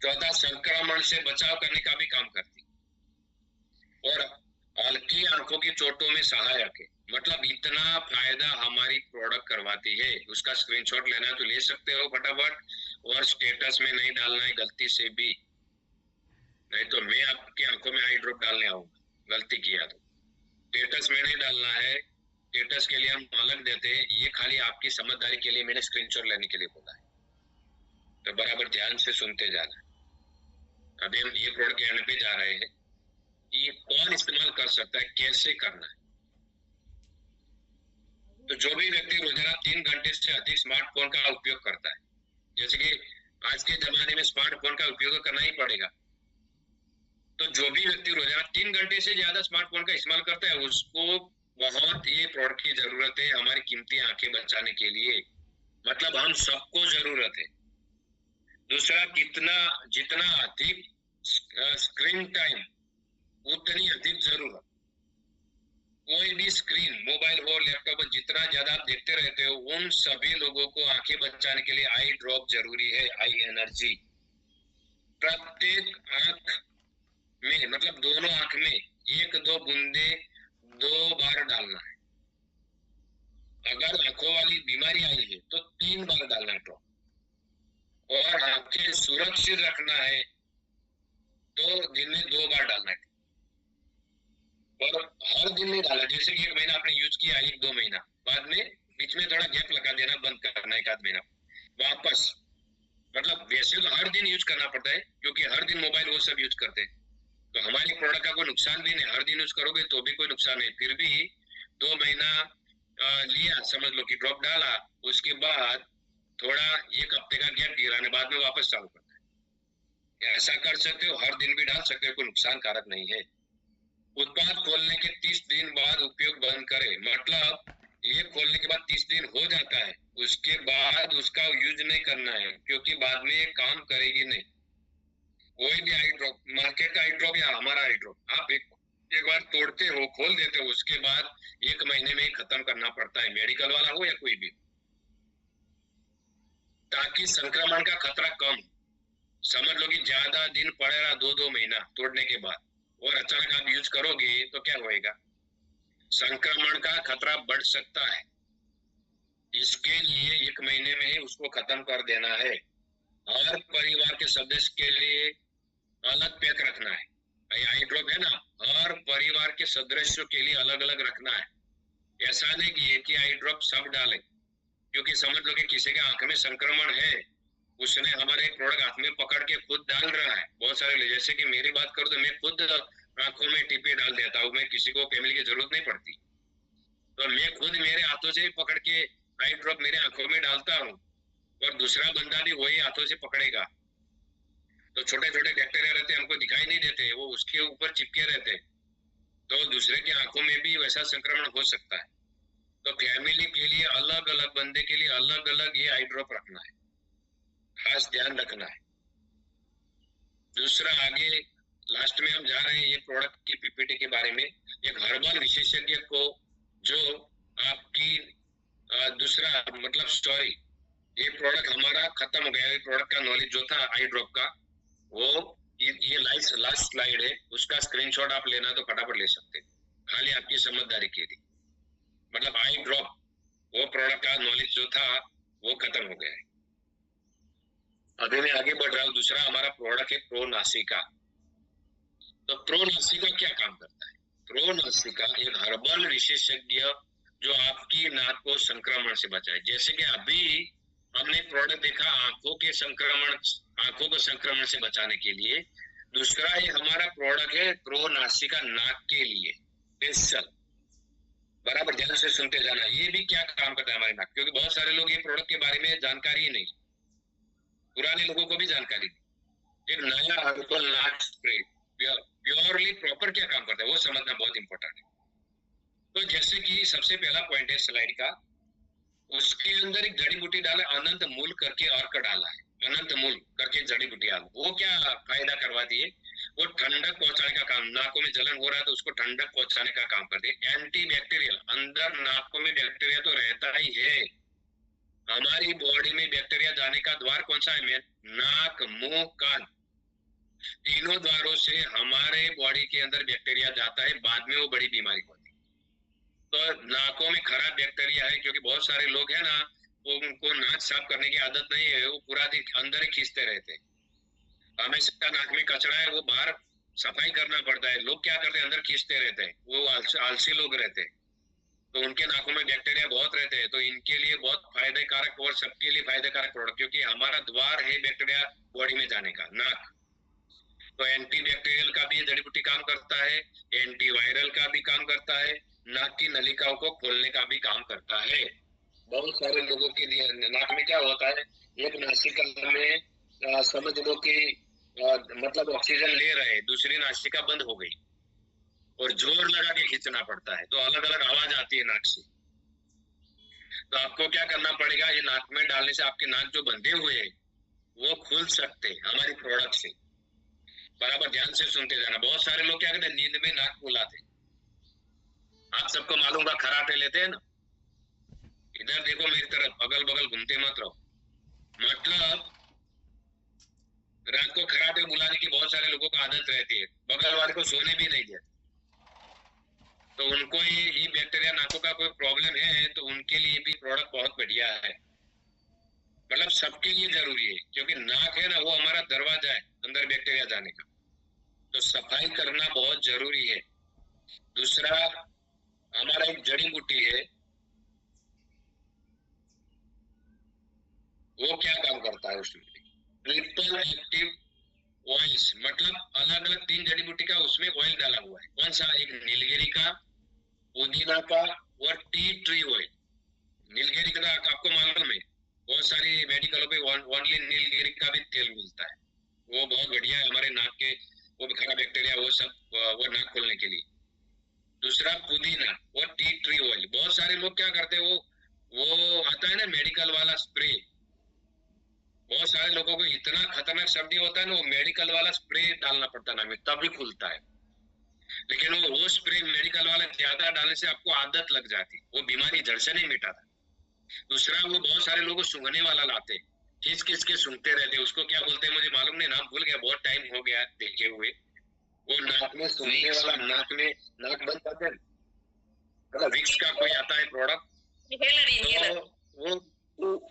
चौथा संक्रमण से बचाव करने का भी काम करती है और हल्की आंखों की चोटों में सहायक है। मतलब इतना फायदा हमारी प्रोडक्ट करवाती है। उसका स्क्रीनशॉट लेना है तो ले सकते हो फटाफट, और स्टेटस में नहीं डालना है गलती से भी, नहीं तो मैं आपकी आंखों में आई ड्रॉप डालने आऊंगा गलती किया तो। स्टेटस में नहीं डालना है, स्टेटस के लिए हम अलग देते हैं, ये खाली आपकी समझदारी के लिए मैंने स्क्रीनशॉट लेने के लिए बोला है, तो बराबर ध्यान से सुनते जाना। अभी हम ये प्रोडक्ट के एंड पे जा रहे हैं। ये कौन इस्तेमाल कर सकता है, कैसे करना है। तो जो भी व्यक्ति रोजाना 3 घंटे से अधिक स्मार्टफोन का उपयोग करता है, जैसे कि आज के जमाने में स्मार्टफोन का उपयोग करना ही पड़ेगा, तो जो भी व्यक्ति रोजाना 3 घंटे से ज्यादा स्मार्टफोन का इस्तेमाल करता है उसको बहुत ये प्रोडक्ट की जरूरत है हमारी कीमती आंखें बचाने के लिए। मतलब हम सबको जरूरत है। दूसरा, जितना अधिक स्क्रीन टाइम उतनी अधिक जरूरत। कोई भी स्क्रीन, मोबाइल हो लैपटॉप, जितना ज्यादा आप देखते रहते हो उन सभी लोगों को आंखें बचाने के लिए आई ड्रॉप जरूरी है, आई एनर्जी। प्रत्येक आंख में, मतलब दोनों आंख में 1-2 बूंदे 2 बार डालना है। अगर आंखों वाली बीमारी आई है तो 3 बार डालना है ड्रॉप। और आंखें सुरक्षित रखना है तो दिन में 2 बार डालना है। और हर दिन नहीं डाला, जैसे कि 1 महीना आपने यूज किया, 1-2 महीना बाद में बीच में थोड़ा गैप लगा देना, बंद करना 1-आध महीना, वापस। मतलब वैसे तो हर दिन यूज करना पड़ता है क्योंकि हर दिन मोबाइल वो सब यूज करते हैं, तो हमारी प्रोडक्ट का कोई नुकसान भी नहीं, हर दिन यूज करोगे तो भी कोई नुकसान नहीं। फिर भी 2 महीना लिया, समझ लो कि ड्रॉप डाला, उसके बाद थोड़ा 1 हफ्ते का गैप गिराने बाद में वापस चालू करना है। ऐसा कर सकते हो, हर दिन भी डाल सकते हो, कोई नुकसान कारक नहीं है। उत्पाद खोलने के 30 दिन बाद उपयोग बंद करें। मतलब ये खोलने के बाद 30 दिन हो जाता है, उसके बाद उसका यूज नहीं करना है क्योंकि बाद में ये काम करेगी नहीं। कोई भी आई ड्रॉप, मार्केट का आई ड्रॉप या हमारा आई ड्रॉप, आप एक बार तोड़ते हो, खोल देते हो, उसके बाद 1 महीने में ही खत्म करना पड़ता है, मेडिकल वाला हो या कोई भी, ताकि संक्रमण का खतरा कम। समझ लो कि ज्यादा दिन पड़ेगा 2-2 महीना तोड़ने के बाद, और अचानक आप यूज करोगे तो क्या होएगा, संक्रमण का खतरा बढ़ सकता है। इसके लिए 1 महीने में ही उसको खत्म कर देना है। हर परिवार के सदस्य के लिए अलग पैक रखना है। आई ड्रॉप है ना, हर परिवार के सदस्यों के लिए अलग अलग रखना है। ऐसा नहीं कि एक ही आई ड्रॉप सब डाले, क्योंकि समझ लो कि किसी के आंख में संक्रमण है, उसने हमारे प्रोडक्ट हाथ में पकड़ के खुद डाल रहा है। बहुत सारे लोग, जैसे कि मेरी बात करूं तो मैं खुद आंखों में टीपे डाल देता हूँ, मैं किसी को फैमिली की जरूरत नहीं पड़ती, तो मैं खुद मेरे हाथों से पकड़ के आई ड्रॉप मेरे आंखों में डालता हूँ, और दूसरा बंदा भी वही हाथों से पकड़ेगा। तो छोटे छोटे बैक्टीरिया रहते हैं, हमको दिखाई नहीं देते, वो उसके ऊपर चिपके रहते हैं, तो दूसरे की आंखों में भी वैसा संक्रमण हो सकता है। तो फैमिली के लिए अलग अलग, बंदे के लिए अलग अलग ये आई ड्रॉप रखना है, खास ध्यान रखना है। दूसरा, आगे लास्ट में हम जा रहे हैं ये प्रोडक्ट की पीपीटी के बारे में। एक हर्बल विशेषज्ञ को जो आपकी दूसरा मतलब स्टोरी, ये प्रोडक्ट हमारा खत्म हो गया, ये प्रोडक्ट का नॉलेज जो था आई ड्रॉप का वो ये लास्ट स्लाइड है, उसका स्क्रीनशॉट आप लेना तो फटाफट ले सकते हैं, खाली आपकी समझदारी के लिए। मतलब आई ड्रॉप वो प्रोडक्ट का नॉलेज जो था वो खत्म हो गया है। अभी मैं आगे बढ़ रहा हूँ। दूसरा हमारा प्रोडक्ट है प्रो नासिका। तो प्रो नासिका क्या काम करता है? प्रो नासिका एक हर्बल विशेषज्ञ जो आपकी नाक को संक्रमण से बचाए। जैसे कि अभी हमने प्रोडक्ट देखा आंखों को संक्रमण से बचाने के लिए। दूसरा ये हमारा प्रोडक्ट है प्रो नासिका नाक के लिए स्पेशल। बराबर ध्यान से सुनते जाना। ये भी क्या काम करता है हमारे नाक, क्योंकि बहुत सारे लोग ये प्रोडक्ट के बारे में जानकारी ही नहीं, पुराने लोगों को भी जानकारी नहीं। एक नया हर्बल नाक स्प्रे प्योरली प्रॉपर क्या काम करता है वो समझना बहुत इंपॉर्टेंट है। तो जैसे कि सबसे पहला पॉइंट है स्लाइड का, उसके अंदर एक जड़ी बूटी डाला, अनंत मूल करके अर्क डाला है। अनंत मूल करके जड़ी बूटी डाला, वो क्या फायदा करवा दिए? वो ठंडक पहुंचाने का काम, नाकों में जलन हो रहा है तो उसको ठंडक पहुंचाने का काम करते हैं। एंटी बैक्टीरियल, अंदर नाकों में बैक्टीरिया तो रहता ही है। हमारी बॉडी में बैक्टीरिया जाने का द्वार कौन सा है? नाक, मुंह, कान, तीनों द्वारों से हमारे बॉडी के अंदर बैक्टीरिया जाता है, बाद में वो बड़ी बीमारी होती है। तो नाकों में खराब बैक्टीरिया है, क्योंकि बहुत सारे लोग हैं ना, वो उनको नाक साफ करने की आदत नहीं है, वो पूरा दिन अंदर ही खींचते रहते हैं। हमेशा नाक में कचरा है, वो बाहर सफाई करना पड़ता है। लोग क्या करते हैं? अंदर खींचते रहते हैं, वो आलसी लोग रहते हैं। तो उनके नाकों में बैक्टीरिया बहुत रहते हैं। तो इनके लिए बहुत फायदेकारक और सबके लिए फायदेकारक प्रोडक्ट, क्योंकि हमारा द्वार है बैक्टीरिया बॉडी में जाने का, नाक। तो एंटी बैक्टीरियल का भी ये जड़ी बूटी काम करता है, एंटीवायरल का भी काम करता है, नाक की नलिकाओं को खोलने का भी काम करता है। बहुत सारे लोगों के लिए नाक में क्या होता है, एक नासिका में समझ लो कि मतलब ऑक्सीजन ले रहे, दूसरी नासिका बंद हो गई और जोर लगा के खींचना पड़ता है, तो अलग अलग आवाज आती है नाक से। तो आपको क्या करना पड़ेगा, ये नाक में डालने से आपके नाक जो बंधे हुए हैं वो खुल सकते हैं हमारी प्रोडक्ट से। बराबर ध्यान से सुनते जाना। बहुत सारे लोग क्या करते हैं, नींद में नाक फुलाते। आप सबको मालूम बा खराटे लेते हैं ना, इधर देखो मेरी तरफ, अगल बगल घूमते मत रहो। मतलब रात को खराटे बुलाने की बहुत सारे लोगों को आदत रहती है, बगल वाले को सोने भी नहीं देते। तो उनको ये बैक्टीरिया नाकों का कोई प्रॉब्लम है तो उनके लिए भी प्रोडक्ट बहुत बढ़िया है। मतलब सबके लिए जरूरी है, क्योंकि नाक है ना, वो हमारा दरवाजा है अंदर बैक्टीरिया जाने का। तो सफाई करना बहुत जरूरी है। दूसरा हमारा एक जड़ी बूटी है, वो क्या काम करता है उसमें? ट्रिपल एक्टिव ऑयल्स, मतलब अलग अलग 3 जड़ी बूटी का उसमें ऑयल डाला हुआ है। कौन सा? एक नीलगिरी का, पुदीना का और टी ट्री ऑयल। नीलगिरी का आपको मालूम है, बहुत सारी मेडिकलों पे ओनली नीलगिरी का भी तेल मिलता है, वो बहुत बढ़िया है हमारे नाक के वो खराब बैक्टीरिया वो सब वो नाक खोलने के लिए। दूसरा पुदीना और टी ट्री ऑयल। बहुत सारे लोग क्या करते हैं, वो आता है ना मेडिकल वाला स्प्रे, बहुत सारे लोगों को इतना खतरनाक सर्दी होता है ना, वो मेडिकल वाला स्प्रे डालना पड़ता है ना, तभी खुलता है। लेकिन वो स्प्रे मेडिकल वाला ज्यादा डालने से आपको आदत लग जाती, वो बीमारी जड़ से नहीं मिटाता। दूसरा वो बहुत सारे लोग सूंघने वाला लाते, खींच खींच के सूंघते रहते, उसको क्या बोलते हैं मुझे मालूम नहीं, नाम भूल गया, बहुत टाइम हो गया देखे हुए। वो नाक में सूंघने वाला, नाक में नाक बंद करते हैं, मतलब विक्स का कोई आता है प्रोडक्ट, तो वो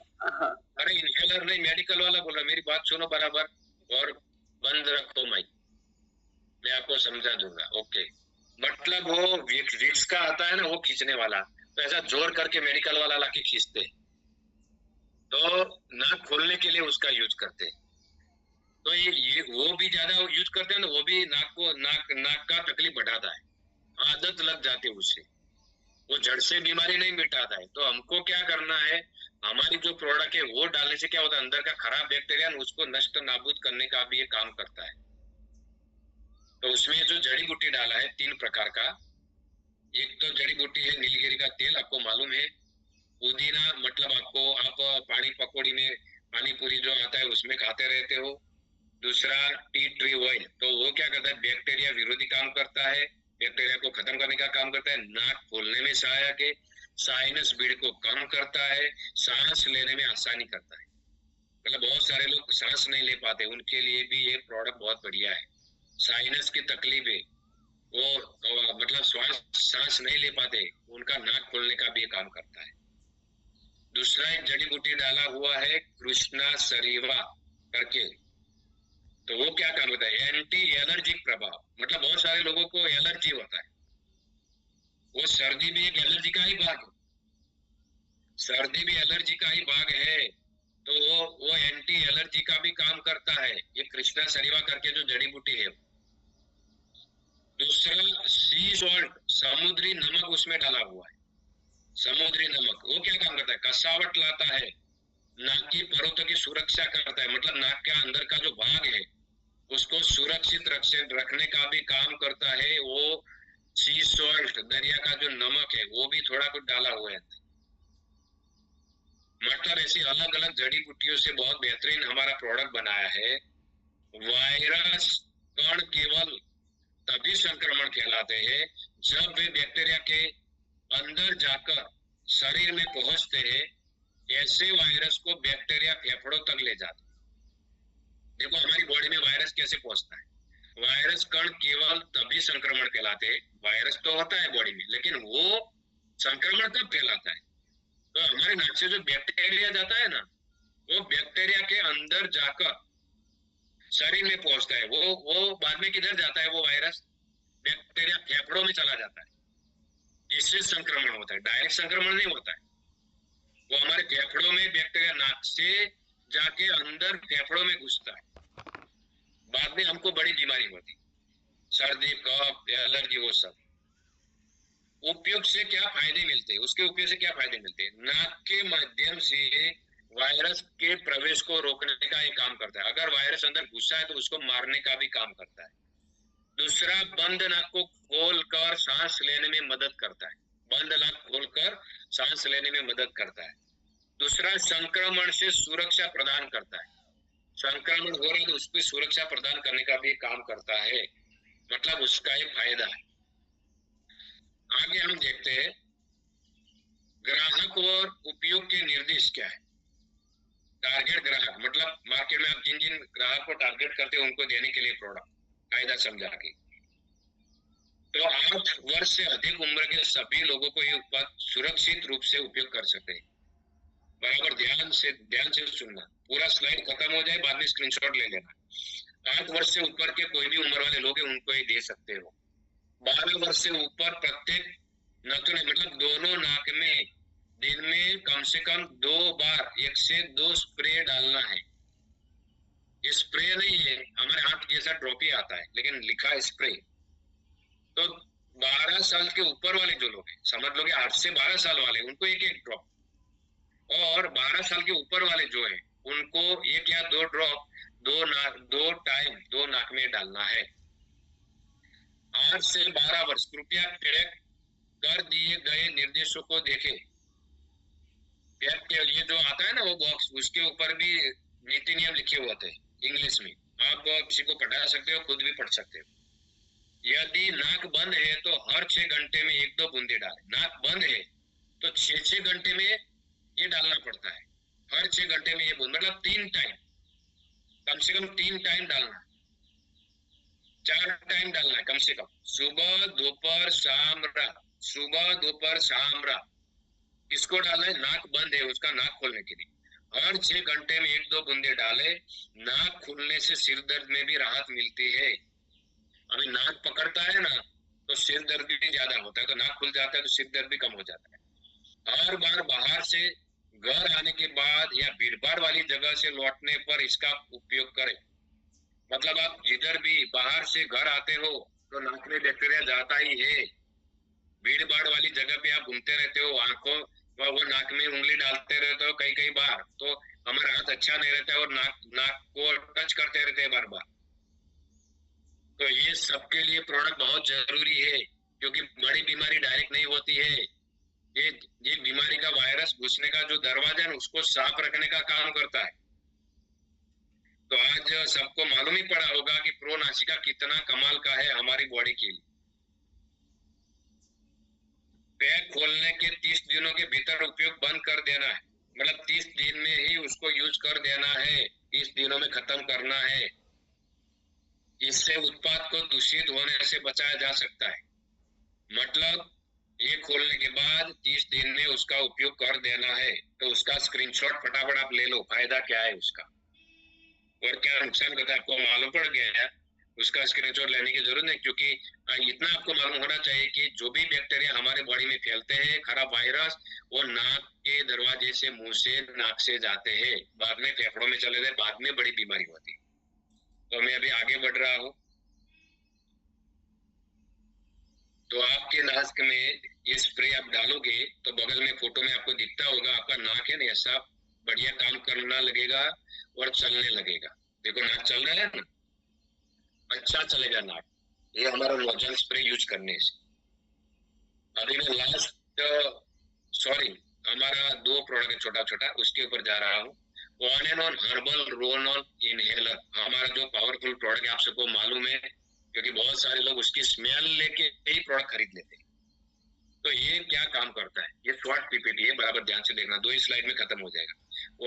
अरे इनहेलर नहीं, मेडिकल वाला बोल रहा। मेरी बात सुनो बराबर और बंद रखो माइक, मैं आपको समझा दूंगा। ओके, मतलब वो विक्स का आता है ना, वो खींचने वाला, तो ऐसा जोर करके मेडिकल वाला लाके खींचते, तो नाक खोलने के लिए उसका यूज करते। तो ये वो भी ज्यादा यूज करते हैं ना, वो भी नाक का तकलीफ बढ़ाता है, आदत लग जाती है उससे, वो जड़ से बीमारी नहीं मिटाता है। तो हमको क्या करना है, हमारी जो प्रोडक्ट है वो डालने से क्या होता है, अंदर का खराब बैक्टीरिया उसको नष्ट नाबूद करने का भी ये काम करता है। तो उसमें जो जड़ी बूटी डाला है 3 प्रकार का, एक तो जड़ी बूटी है नीलगिरी का तेल, आपको मालूम है। पुदीना, मतलब आपको आप पानी पकौड़ी में, पानी पूरी जो आता है उसमें खाते रहते हो। दूसरा टी ट्री ऑयल, तो वो क्या करता है, बैक्टीरिया विरोधी काम करता है, बैक्टीरिया को खत्म करने का काम करता है, नाक खोलने में सहायक है, साइनस भीड़ को कम करता है, सांस लेने में आसानी करता है। मतलब बहुत सारे लोग सांस नहीं ले पाते, उनके लिए भी ये प्रोडक्ट बहुत बढ़िया है। साइनस की तकलीफ है, वो मतलब सांस नहीं ले पाते, उनका नाक खोलने का भी ये काम करता है। दूसरा एक जड़ी बूटी डाला हुआ है कृष्णा सरीवा करके, तो वो क्या काम होता है, एंटी एलर्जिक प्रभाव, मतलब बहुत सारे लोगों को एलर्जी होता है, वो सर्दी भी एक एलर्जी का ही भाग है, सर्दी भी एलर्जी का ही भाग है, तो वो एंटी एलर्जी का भी काम करता है, ये कृष्णा सरीवा करके जो जड़ी बूटी है। दूसरा सी सॉल्ट, समुद्री नमक उसमें डाला हुआ है, समुद्री नमक, वो क्या काम करता है, कसावट लाता है, नाक की परतों की सुरक्षा करता है, मतलब नाक के अंदर का जो भाग है उसको सुरक्षित रखने का भी काम करता है। वो सी सॉल्ट, दरिया का जो नमक है, वो भी थोड़ा कुछ डाला हुआ है। मतलब ऐसी अलग अलग जड़ी बूटियों से बहुत बेहतरीन हमारा प्रोडक्ट बनाया है। वायरस कण केवल तभी संक्रमण कहलाते हैं जब वे बैक्टीरिया के अंदर जाकर शरीर में पहुंचते हैं। ऐसे वायरस को बैक्टीरिया फेफड़ों तक ले जाते। देखो हमारी बॉडी में वायरस कैसे पहुंचता है, वायरस कण केवल तभी संक्रमण कहलाते हैं, वायरस तो होता है बॉडी में, लेकिन वो संक्रमण कब फैलाता है, तो हमारे नाक से जो बैक्टीरिया जाता है ना, वो बैक्टीरिया के अंदर जाकर शरीर में पहुंचता है। वो बाद में किधर जाता है, वो वायरस बैक्टीरिया फेफड़ों में चला जाता है, जिससे संक्रमण होता है। डायरेक्ट संक्रमण नहीं होता है, वो हमारे फेफड़ों में बैक्टीरिया नाक से जाके अंदर फेफड़ों में घुसता है, बाद में हमको बड़ी बीमारी होती, सर्दी, कफ, एलर्जी, वो सब। उपयोग से क्या फायदे मिलते हैं, उसके उपयोग से क्या फायदे मिलते हैं, नाक के माध्यम से वायरस के प्रवेश को रोकने का एक काम करता है, अगर वायरस अंदर घुसा है तो उसको मारने का भी काम करता है। दूसरा, बंद नाक को खोलकर सांस लेने में मदद करता है, बंद नाक खोलकर सांस लेने में मदद करता है। दूसरा, संक्रमण से सुरक्षा प्रदान करता है, संक्रमण हो रहा है तो उसकी सुरक्षा प्रदान करने का भी काम करता है, मतलब उसका एक फायदा है। आगे हम देखते हैं ग्राहक और उपयोग के निर्देश क्या है। टारगेट ग्राहक, मतलब मार्केट में आप जिन जिन ग्राहक को टारगेट करते हो उनको देने के लिए प्रोडक्ट फायदा समझा के। तो 8 वर्ष से अधिक उम्र के सभी लोगों को ये उत्पाद सुरक्षित रूप से उपयोग कर सकते हैं। बराबर ध्यान से सुनना, पूरा स्लाइड खत्म हो जाए बाद में स्क्रीनशॉट ले लेना। 8 वर्ष से ऊपर के कोई भी उम्र वाले लोग हैं उनको ये दे सकते हो। 12 वर्ष से ऊपर प्रत्येक नथुने, मतलब दोनों नाक में दिन में कम से कम 2 बार 1 से 2 स्प्रे डालना है। ये स्प्रे नहीं है, हमारे हाथ जैसा ड्रॉप ही आता है लेकिन लिखा है स्प्रे। तो 12 साल के ऊपर वाले जो लोग हैं, समझ लोगे 8 से 12 साल वाले, उनको 1-1 ड्रॉप, और 12 साल के ऊपर वाले जो है उनको 1 या 2 ड्रॉप 2 टाइम 2 नाक में डालना है। 8 से 12 वर्ष कृपया ट्रैक कर दिए गए निर्देशों को देखें। ये जो आता है ना वो बॉक्स, उसके ऊपर भी नीति नियम लिखे हुए थे इंग्लिश में, आप किसी को पढ़ा सकते हो, खुद भी पढ़ सकते हो। यदि नाक बंद है तो हर 6 घंटे में 1-2 बूंदे डालें। नाक बंद है तो 6-6 घंटे में ये डालना पड़ता है, हर 6 घंटे में ये बूंद, मतलब 3 टाइम, कम से कम 3 टाइम डालना, 4 टाइम डालना है कम से कम, सुबह दोपहर शाम रात, सुबह दोपहर शाम रात। किसको डालना है, नाक बंद है उसका नाक खोलने के लिए, हर 6 घंटे में 1-2 बूंदे डाले। नाक खुलने से सिर दर्द में भी राहत मिलती है। अभी नाक पकड़ता है ना तो सिर दर्द भी ज्यादा होता है, तो नाक खुल जाता है तो सिर दर्द भी कम हो जाता है। हर बार बाहर से घर आने के बाद या भीड़भाड़ वाली जगह से लौटने पर इसका उपयोग करें। मतलब आप जिधर भी बाहर से घर आते हो तो नाक में बैक्टीरिया जाता ही है, भीड़ भाड़ वाली जगह पे आप घूमते रहते हो, आंखों वो नाक में उंगली डालते रहते हो कई बार, तो हमारा हाथ अच्छा नहीं रहता है और नाक को टच करते रहते हैं बार बार। तो ये सबके लिए प्रोडक्ट बहुत जरूरी है, क्योंकि बड़ी बीमारी डायरेक्ट नहीं होती है, ये बीमारी का वायरस घुसने का जो दरवाजा है उसको साफ रखने का काम करता है। तो आज सबको मालूम ही पड़ा होगा कि प्रोनासिका कितना कमाल का है हमारी बॉडी के लिए। पैक खोलने के 30 दिनों के भीतर उपयोग बंद कर देना है, मतलब 30 दिन में ही उसको यूज कर देना है, 30 दिनों में खत्म करना है। इससे उत्पाद को दूषित होने से बचाया जा सकता है। मतलब ये खोलने के बाद 30 दिन में उसका उपयोग कर देना है। तो उसका स्क्रीनशॉट फटाफट आप ले लो, फायदा क्या है उसका और क्या नुकसान करता है आपको मालूम पड़ गया है। उसका स्क्रीनशॉट लेने की जरूरत नहीं, क्योंकि इतना आपको मालूम होना चाहिए कि जो भी बैक्टीरिया हमारे बॉडी में फैलते हैं, खराब वायरस, वो नाक के दरवाजे से, मुंह से, नाक से जाते हैं, बाद में फेफड़ों में चले जाए, बाद में बड़ी बीमारी होती है। तो मैं अभी आगे बढ़ रहा हूँ। तो आपके नाक में ये स्प्रे आप डालोगे तो बगल में फोटो में आपको दिखता होगा, आपका नाक है ना ऐसा बढ़िया काम करना लगेगा और चलने लगेगा। देखो नाक चल रहा है ना, अच्छा चलेगा नाक, ये हमारा नोजल स्प्रे यूज करने से। अभी मैं लास्ट हमारा 2 प्रोडक्ट है छोटा छोटा, उसके ऊपर जा रहा हूँ। On and on herbal roll on inhaler, हमारा जो पावरफुल प्रोडक्ट है, आप सबको मालूम है, क्योंकि बहुत सारे लोग उसकी स्मेल लेके ही प्रोडक्ट खरीद लेते हैं। तो ये क्या काम करता है, ये शॉर्ट पीपीटी है, बराबर ध्यान से देखना, 2 ही स्लाइड में खत्म हो जाएगा।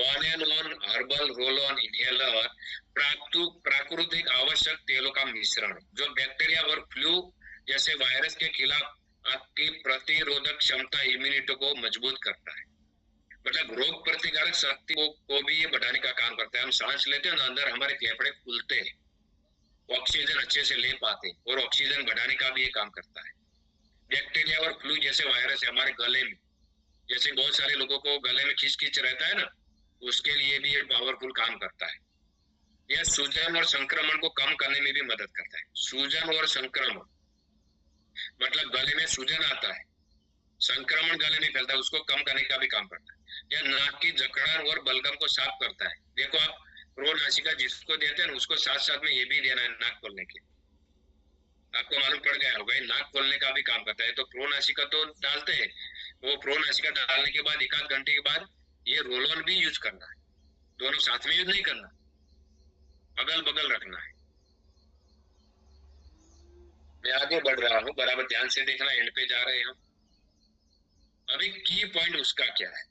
On and on herbal roll on inhaler प्राकृतिक आवश्यक तेलों का मिश्रण, जो बैक्टीरिया और फ्लू जैसे वायरस के खिलाफ आपकी प्रतिरोधक क्षमता, इम्यूनिटी को मजबूत करता है। मतलब रोग प्रतिकारक शक्ति को भी ये बढ़ाने का काम करता है। हम सांस लेते हैं ना, अंदर हमारे फेफड़े खुलते हैं, ऑक्सीजन अच्छे से ले पाते हैं, और ऑक्सीजन बढ़ाने का भी ये काम करता है। बैक्टीरिया और फ्लू जैसे वायरस है हमारे गले में, जैसे बहुत सारे लोगों को गले में खींच रहता है ना, उसके लिए भी ये पावरफुल काम करता है। यह सूजन और संक्रमण को कम करने में भी मदद करता है। सूजन और संक्रमण मतलब गले में सूजन आता है, संक्रमण गले में फैलता है, उसको कम करने का भी काम करता है। यह नाक की जकड़न और बलगम को साफ करता है। देखो आप प्रोनासिका जिसको देते हैं ना, उसको साथ साथ में ये भी देना है नाक खोलने के। आपको मालूम पड़ गया होगा, नाक खोलने का भी काम करता है। तो प्रोनासिका तो डालते हैं, वो प्रोनासिका डालने के बाद 1 आध घंटे के बाद ये रोल ऑन भी यूज करना है। दोनों साथ में यूज नहीं करना, अगल बगल रखना है। मैं आगे बढ़ रहा हूँ, बराबर ध्यान से देखना, एंड पे जा रहे हैं हम। अभी की पॉइंट उसका क्या है,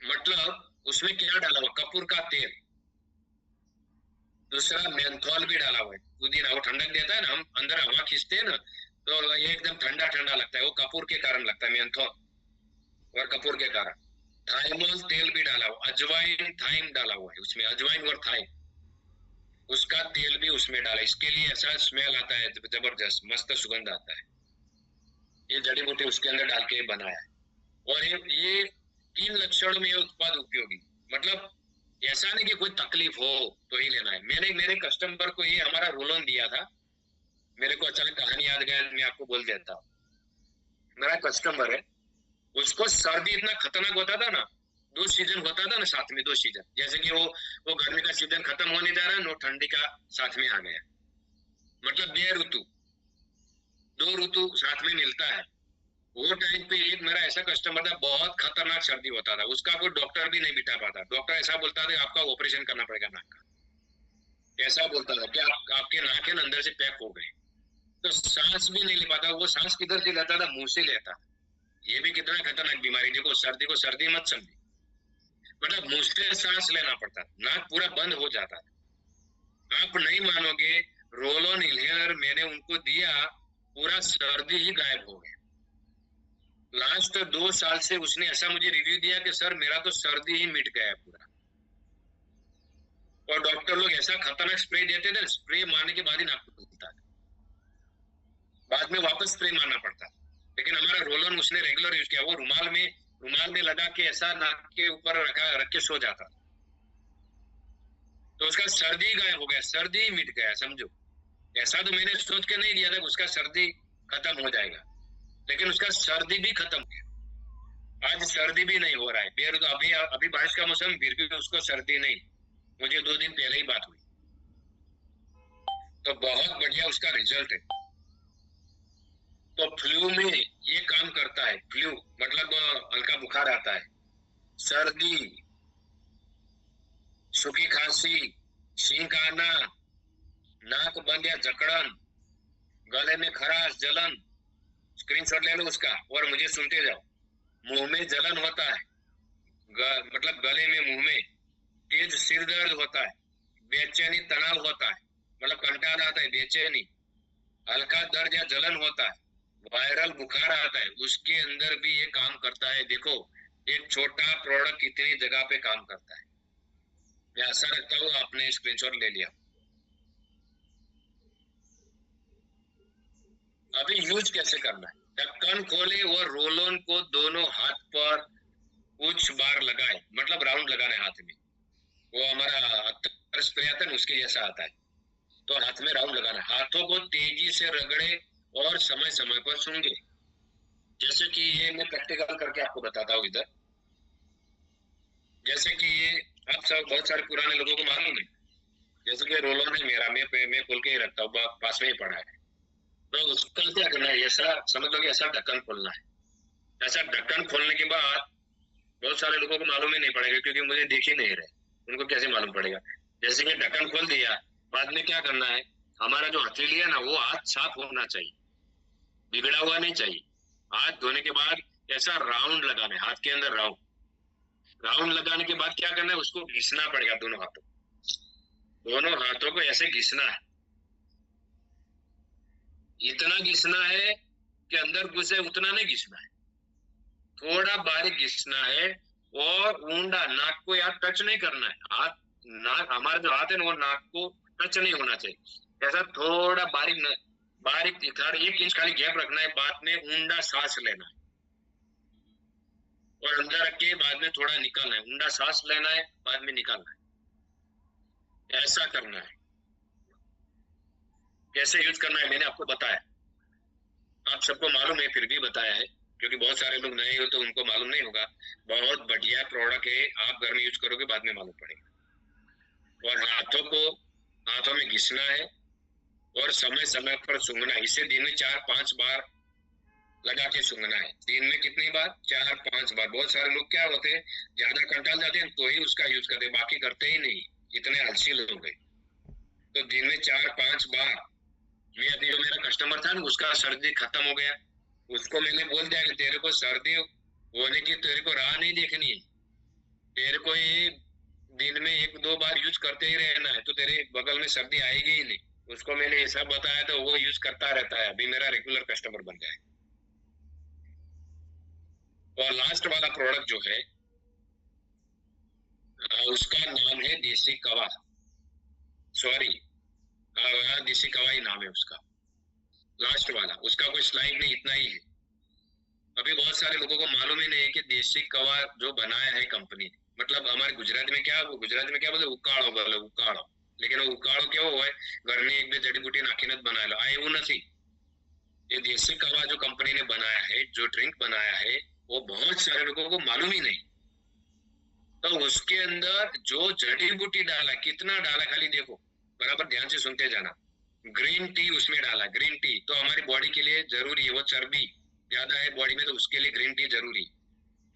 मतलब उसमें क्या डाला हुआ, कपूर का तेल, दूसरा मेंथोल भी डाला हुआ है। पुदीना वो ठंडक देता है ना, हम अंदर हवा खींचते हैं ना, तो ये एकदम ठंडा ठंडा लगता है, वो कपूर के कारण लगता है, मेंथोल और कपूर के कारण। थाइमोल तेल भी डाला हुआ, अजवाइन थाइम डाला हुआ है उसमें, अजवाइन और थाइम, उसका तेल भी उसमें डाला। इसके लिए ऐसा स्मेल आता है जबरदस्त, मस्त सुगंध आता है। ये जड़ी बूटी उसके अंदर डाल के बनाया है। और ये 3 लक्षणों में उत्पाद उपयोगी, मतलब ऐसा नहीं कि कोई तकलीफ हो तो ही लेना है। मैंने मेरे कस्टमर को ये हमारा रोल ऑन दिया था, मेरे को अचानक कहानी याद गया, मैं आपको बोल देता हूँ। मेरा कस्टमर है, उसको सर्दी इतना खतरनाक होता था ना, 2 सीजन होता था ना साथ में, 2 सीजन, जैसे कि वो गर्मी का सीजन खत्म होने जा रहा है, नो ठंडी का साथ में आ गया, मतलब 2 ऋतु साथ में मिलता है। वो टाइम पे एक मेरा ऐसा कस्टमर था, बहुत खतरनाक सर्दी होता था, उसका कोई डॉक्टर भी नहीं बिठा पाता। डॉक्टर ऐसा बोलता था आपका ऑपरेशन करना पड़ेगा नाक का, ऐसा बोलता था कि आपके नाक है ना अंदर से पैक हो गए। तो सांस भी नहीं ले पाता, वो सांस किधर से लेता था, मुंह से लेता। ये भी कितना खतरनाक बीमारी। देखो सर्दी को सर्दी मत समझी, मतलब मुंह से सांस लेना पड़ता, नाक पूरा बंद हो जाता था। आप नहीं मानोगे, रोल ऑन इनहेलर मैंने उनको दिया, पूरा सर्दी ही गायब हो गया। लास्ट 2 साल से उसने ऐसा मुझे रिव्यू दिया कि सर मेरा तो सर्दी ही मिट गया पूरा। और डॉक्टर लोग ऐसा खतरनाक स्प्रे देते थे, स्प्रे मारने के बाद ही नाक खुलता, बाद में वापस स्प्रे मारना पड़ता। लेकिन हमारा रोल ऑन उसने रेगुलर यूज किया, वो रुमाल में लगा के ऐसा नाक के ऊपर रख के सो जाता, तो उसका सर्दी गायब हो गया, सर्दी मिट गया, समझो। ऐसा तो मैंने सोच के नहीं दिया था उसका सर्दी खत्म हो जाएगा, लेकिन उसका सर्दी भी खत्म हो गया। आज सर्दी भी नहीं हो रहा है, फिर अभी बारिश का मौसम, फिर भी उसको सर्दी नहीं। मुझे 2 दिन पहले ही बात हुई, तो बहुत बढ़िया उसका रिजल्ट है। तो फ्लू में ये काम करता है, फ्लू मतलब हल्का बुखार आता है, सर्दी, सूखी खांसी, छींक आना, नाक बंद या जकड़न, गले में खराश, जलन, स्क्रीनशॉट ले लो उसका और मुझे सुनते जाओ। मुंह में जलन होता है, मतलब गले में, मुंह में तेज सिर दर्द होता है, बेचैनी तनाव होता है, मतलब कंटाल आता है, बेचैनी, हल्का दर्द या जलन होता है, वायरल बुखार आता है, उसके अंदर भी ये काम करता है। देखो एक छोटा प्रोडक्ट कितनी जगह पे काम करता है। मैं आशा रखता हूँ आपने स्क्रीनशॉट ले लिया। अभी यूज कैसे करना है, ढक्कन खोले और रोल ऑन को दोनों हाथ पर कुछ बार लगाए, मतलब राउंड लगाना है हाथ में, वो हमारा अत्तर स्प्रे आता है ना उसके जैसा आता है, तो हाथ में राउंड लगाना है, हाथों को तेजी से रगड़े और समय समय पर सूंघे। जैसे कि ये मैं प्रैक्टिकल करके आपको बताता हूँ इधर। जैसे कि ये आप सब बहुत सारे पुराने लोगों को मालूम है, जैसे कि रोल ऑन है मेरा, मैं खोल के ही रखता हूँ, पास में ही पड़ा है, तो उसका क्या करना है, ऐसा समझ लो कि ऐसा ढक्कन खोलना है। ऐसा ढक्कन खोलने के बाद बहुत सारे लोगों को मालूम ही नहीं पड़ेगा, क्योंकि मुझे देख ही नहीं रहे, उनको कैसे मालूम पड़ेगा। जैसे कि ढक्कन खोल दिया, बाद में क्या करना है, हमारा जो हथेली है ना वो हाथ साफ होना चाहिए, बिगड़ा हुआ नहीं चाहिए। हाथ धोने के बाद ऐसा राउंड लगाना है, हाथ के अंदर राउंड, राउंड लगाने के बाद क्या करना है, उसको घिसना पड़ेगा, दोनों हाथों को ऐसे घिसना है, इतना घिसना है कि अंदर घुसे, उतना नहीं घिसना है, थोड़ा बारीक घिसना है, और ऊंडा, नाक को यार टच नहीं करना है, हाथ नाक, हमारा जो हाथ है ना वो नाक को टच नहीं होना चाहिए, ऐसा थोड़ा बारीक बारीक 1 इंच खाली गैप रखना है, बाद में ऊंडा सांस लेना है और अंदर रख के बाद में थोड़ा निकालना है, ऊंडा सांस लेना है बाद में निकालना है, ऐसा करना है। कैसे यूज करना है मैंने आपको बताया, आप सबको मालूम है फिर भी बताया है, क्योंकि बहुत सारे लोग नए हो तो उनको मालूम नहीं होगा। बहुत बढ़िया प्रोडक्ट है, आप घर में यूज करोगे बाद में मालूम पड़ेगा। और हाथों में घिसना है और समय समय पर सूंघना है, इसे दिन में 4-5 बार लगा के सूंघना है। दिन में कितनी बार, 4-5 बार। बहुत सारे लोग क्या होते हैं, ज्यादा कंटाल जाते हैं तो ही उसका यूज करते, बाकी करते ही नहीं, इतने आलसी लोग हैं। तो दिन में 4-5 बार। मैं अभी जो मेरा कस्टमर था ना, उसका सर्दी खत्म हो गया, उसको मैंने बोल दिया कि तेरे को सर्दी होने की तेरे को राह नहीं देखनी है, तेरे को ये दिन में 1-2 बार यूज करते ही रहना है, तो तेरे बगल में सर्दी आएगी ही नहीं। उसको मैंने ये सब बताया तो वो यूज करता रहता है, अभी मेरा रेगुलर कस्टमर बन गया है। और लास्ट वाला प्रोडक्ट जो है उसका नाम है देसी कवा, सॉरी देसी कवा ही नाम है उसका, लास्ट वाला। उसका कोई स्लाइड नहीं, इतना ही है। अभी बहुत सारे लोगों को मालूम ही नहीं है कि देसी कवा जो बनाया है कंपनी ने, मतलब हमारे गुजरात में क्या बोले, उकाड़ो बोले, उकाड़ो, लेकिन वो उकाड़ो क्या हुआ है, घर में एक भी जड़ी बूटी नाखीने बनाया आ એવું નથી। ये देसी कवा जो कंपनी ने बनाया है, जो ड्रिंक बनाया है, वो बहुत सारे लोगों को मालूम ही नहीं। तो उसके अंदर जो जड़ी बूटी डाला, कितना डाला खाली देखो, बराबर ध्यान से सुनते जाना। ग्रीन टी उसमें डाला, ग्रीन टी तो हमारी बॉडी के लिए जरूरी है, वो चर्बी ज्यादा है बॉडी में तो उसके लिए ग्रीन टी जरूरी।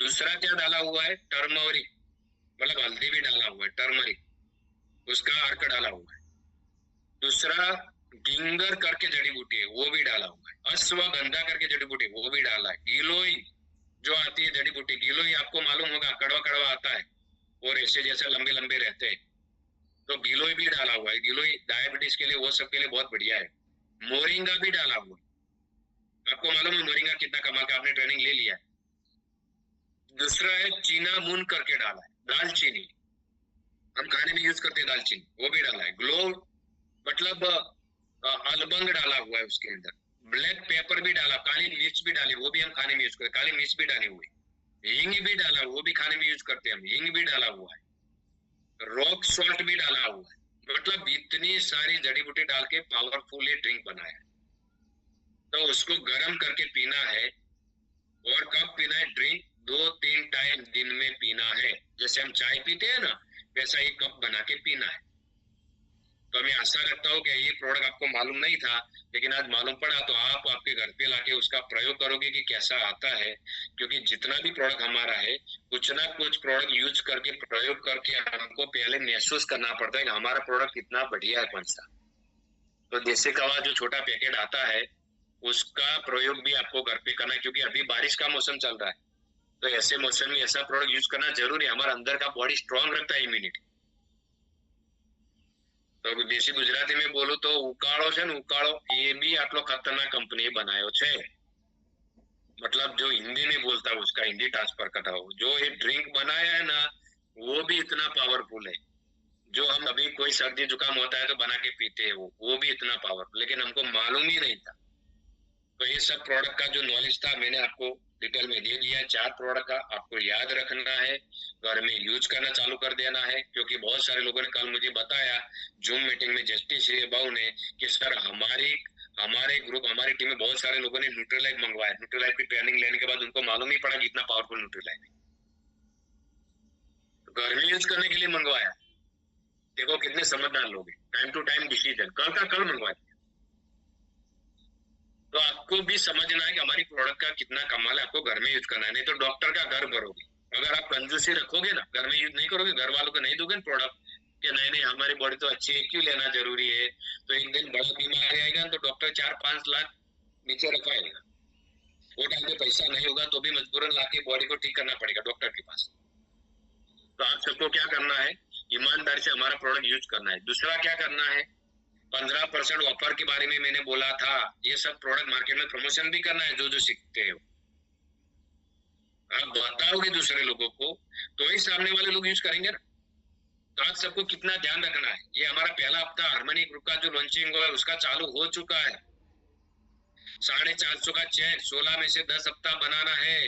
दूसरा क्या डाला हुआ है, टर्मरिक, मतलब हल्दी भी डाला हुआ है, टर्मरिक उसका अर्क डाला हुआ है। दूसरा गिंगर करके जड़ी बूटी है, वो भी डाला हुआ है। अश्वगंधा करके जड़ी बूटी वो भी डाला है। गिलोई जो आती है जड़ी बूटी, गिलोई आपको मालूम होगा, कड़वा कड़वा आता है और ऐसे जैसे लंबे लंबे रहते हैं, तो गिलोई भी डाला हुआ है। गिलोई डायबिटीज के लिए, वो सब के लिए बहुत बढ़िया है। मोरिंगा भी डाला हुआ है, आपको मालूम है मोरिंगा कितना कमाल का, आपने ट्रेनिंग ले लिया है। दूसरा है चीना मून करके डाला है, दालचीनी, हम खाने में यूज करते हैं दालचीनी, वो भी डाला है। ग्लो मतलब अलबंग डाला हुआ है उसके अंदर। ब्लैक पेपर भी डाला, काली मिर्च भी डाली, वो भी हम खाने में यूज करते, काली मिर्च भी डाली हुई। हींग भी डाला, वो भी खाने में यूज करते हैं हम, हींग भी डाला हुआ है। रॉक सॉल्ट भी डाला हुआ है। मतलब इतनी सारी जड़ी बूटी डाल के पावरफुल ये ड्रिंक बनाया है। तो उसको गर्म करके पीना है। और कब पीना है, ड्रिंक 2-3 टाइम दिन में पीना है, जैसे हम चाय पीते हैं ना, वैसा ही कप बना के पीना है। तो मैं आशा रखता हूँ कि ये प्रोडक्ट आपको मालूम नहीं था, लेकिन आज मालूम पड़ा, तो आप आपके घर पे लाके उसका प्रयोग करोगे कि कैसा आता है। क्योंकि जितना भी प्रोडक्ट हमारा है, कुछ ना कुछ प्रोडक्ट यूज करके, प्रयोग करके हमको पहले महसूस करना पड़ता है कि हमारा प्रोडक्ट कितना बढ़िया है, कौन सा। तो देसी कवा जो छोटा पैकेट आता है, उसका प्रयोग भी आपको घर पे करना है, क्योंकि अभी बारिश का मौसम चल रहा है, तो ऐसे मौसम में ऐसा प्रोडक्ट यूज करना जरूरी है। हमारा अंदर का बॉडी स्ट्रांग रखता है इम्यूनिटी। तो देसी गुजराती में बोलूं तो उकाड़ो છે ને ઉકાળો એ भी આટલો खतरनाक कंपनी बनायो છે। मतलब जो हिंदी में बोलता है उसका हिंदी ट्रांसफर करता हो, जो ये ड्रिंक बनाया है ना वो भी इतना पावरफुल है। जो हम अभी कोई सर्दी जुकाम होता है तो बना के पीते हैं वो भी इतना पावरफुल, लेकिन हमको मालूम ही नहीं था। तो ये सब प्रोडक्ट का जो नॉलेज था मैंने आपको डिटेल में दे दिया है। 4 प्रोडक्ट का आपको याद रखना है, घर में यूज करना चालू कर देना है। क्योंकि बहुत सारे लोगों ने कल मुझे बताया जूम मीटिंग में जस्टिस बाबू ने कि सर हमारे ग्रुप हमारी टीम में बहुत सारे लोगों ने न्यूट्रीलाइफ मंगवाया। न्यूट्रीलाइफ की ट्रेनिंग लेने के बाद उनको मालूम ही पड़ा कि इतना पावरफुल न्यूट्रीलाइफ है, तो घर में यूज करने के लिए मंगवाया। देखो कितने समझदार लोग हैं, टाइम टू टाइम डिसीजन, कल का कल मंगवाया। तो आपको भी समझना है कि हमारी प्रोडक्ट का कितना कमाल है, आपको घर में यूज करना है। नहीं तो डॉक्टर का घर भरोगे। अगर आप कंजूसी रखोगे ना, घर में यूज नहीं करोगे, घर वालों को नहीं दोगे प्रोडक्ट कि नहीं हमारी बॉडी तो अच्छी है, क्यों लेना जरूरी है, तो एक दिन बड़ा बीमारी आएगा तो डॉक्टर 4-5 लाख नीचे रखवाएगा। वो टाइम पे पैसा नहीं होगा तो भी मजबूरन लाके बॉडी को ठीक करना पड़ेगा डॉक्टर के पास। तो आप सबको क्या करना है, ईमानदारी से हमारा प्रोडक्ट यूज करना है। दूसरा क्या करना है, 15% ऑफर के बारे में मैंने बोला था। ये सब प्रोडक्ट मार्केट में प्रमोशन भी करना है। जो सीखते हो आप बताओगे दूसरे लोगों को तो ही सामने वाले लोग यूज करेंगे ना। तो आप सबको कितना ध्यान रखना है। ये हमारा पहला हफ्ता हार्मनी ग्रुप का जो लॉन्चिंग हुआ उसका चालू हो चुका है। 450 का चेक 16 में से 10 हफ्ता बनाना है।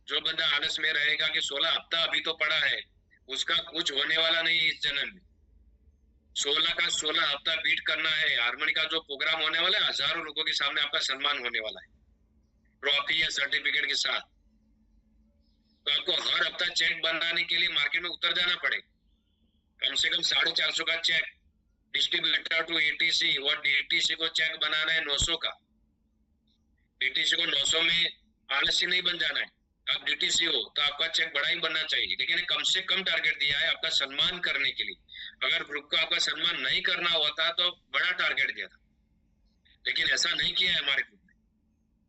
जो बंदा आलस में रहेगा कि 16 हफ्ता अभी तो पड़ा है, उसका कुछ होने वाला नहीं इस जन्म में। 16 का 16 हफ्ता बीट करना है। हार्मनी का जो प्रोग्राम होने वाला है, हजारों लोगों के सामने आपका सम्मान होने वाला है ट्रॉफी या सर्टिफिकेट के साथ। तो आपको हर हफ्ता चेक बनाने के लिए मार्केट में उतर जाना पड़ेगा। कम से कम 450 का चेक डिस्ट्रीब्यूटर टू एटीसी, और डीटीसी को चेक बनाना है 900 का। डीटीसी को 900 में आलसी नहीं बन जाना है। आप डीटीसी हो तो आपका चेक बड़ा ही बनना चाहिए, लेकिन कम से कम टारगेट दिया है आपका सम्मान करने के लिए। अगर ग्रुप का आपका सम्मान नहीं करना होता तो बड़ा टारगेट दिया था, लेकिन ऐसा नहीं किया है हमारे ग्रुप ने।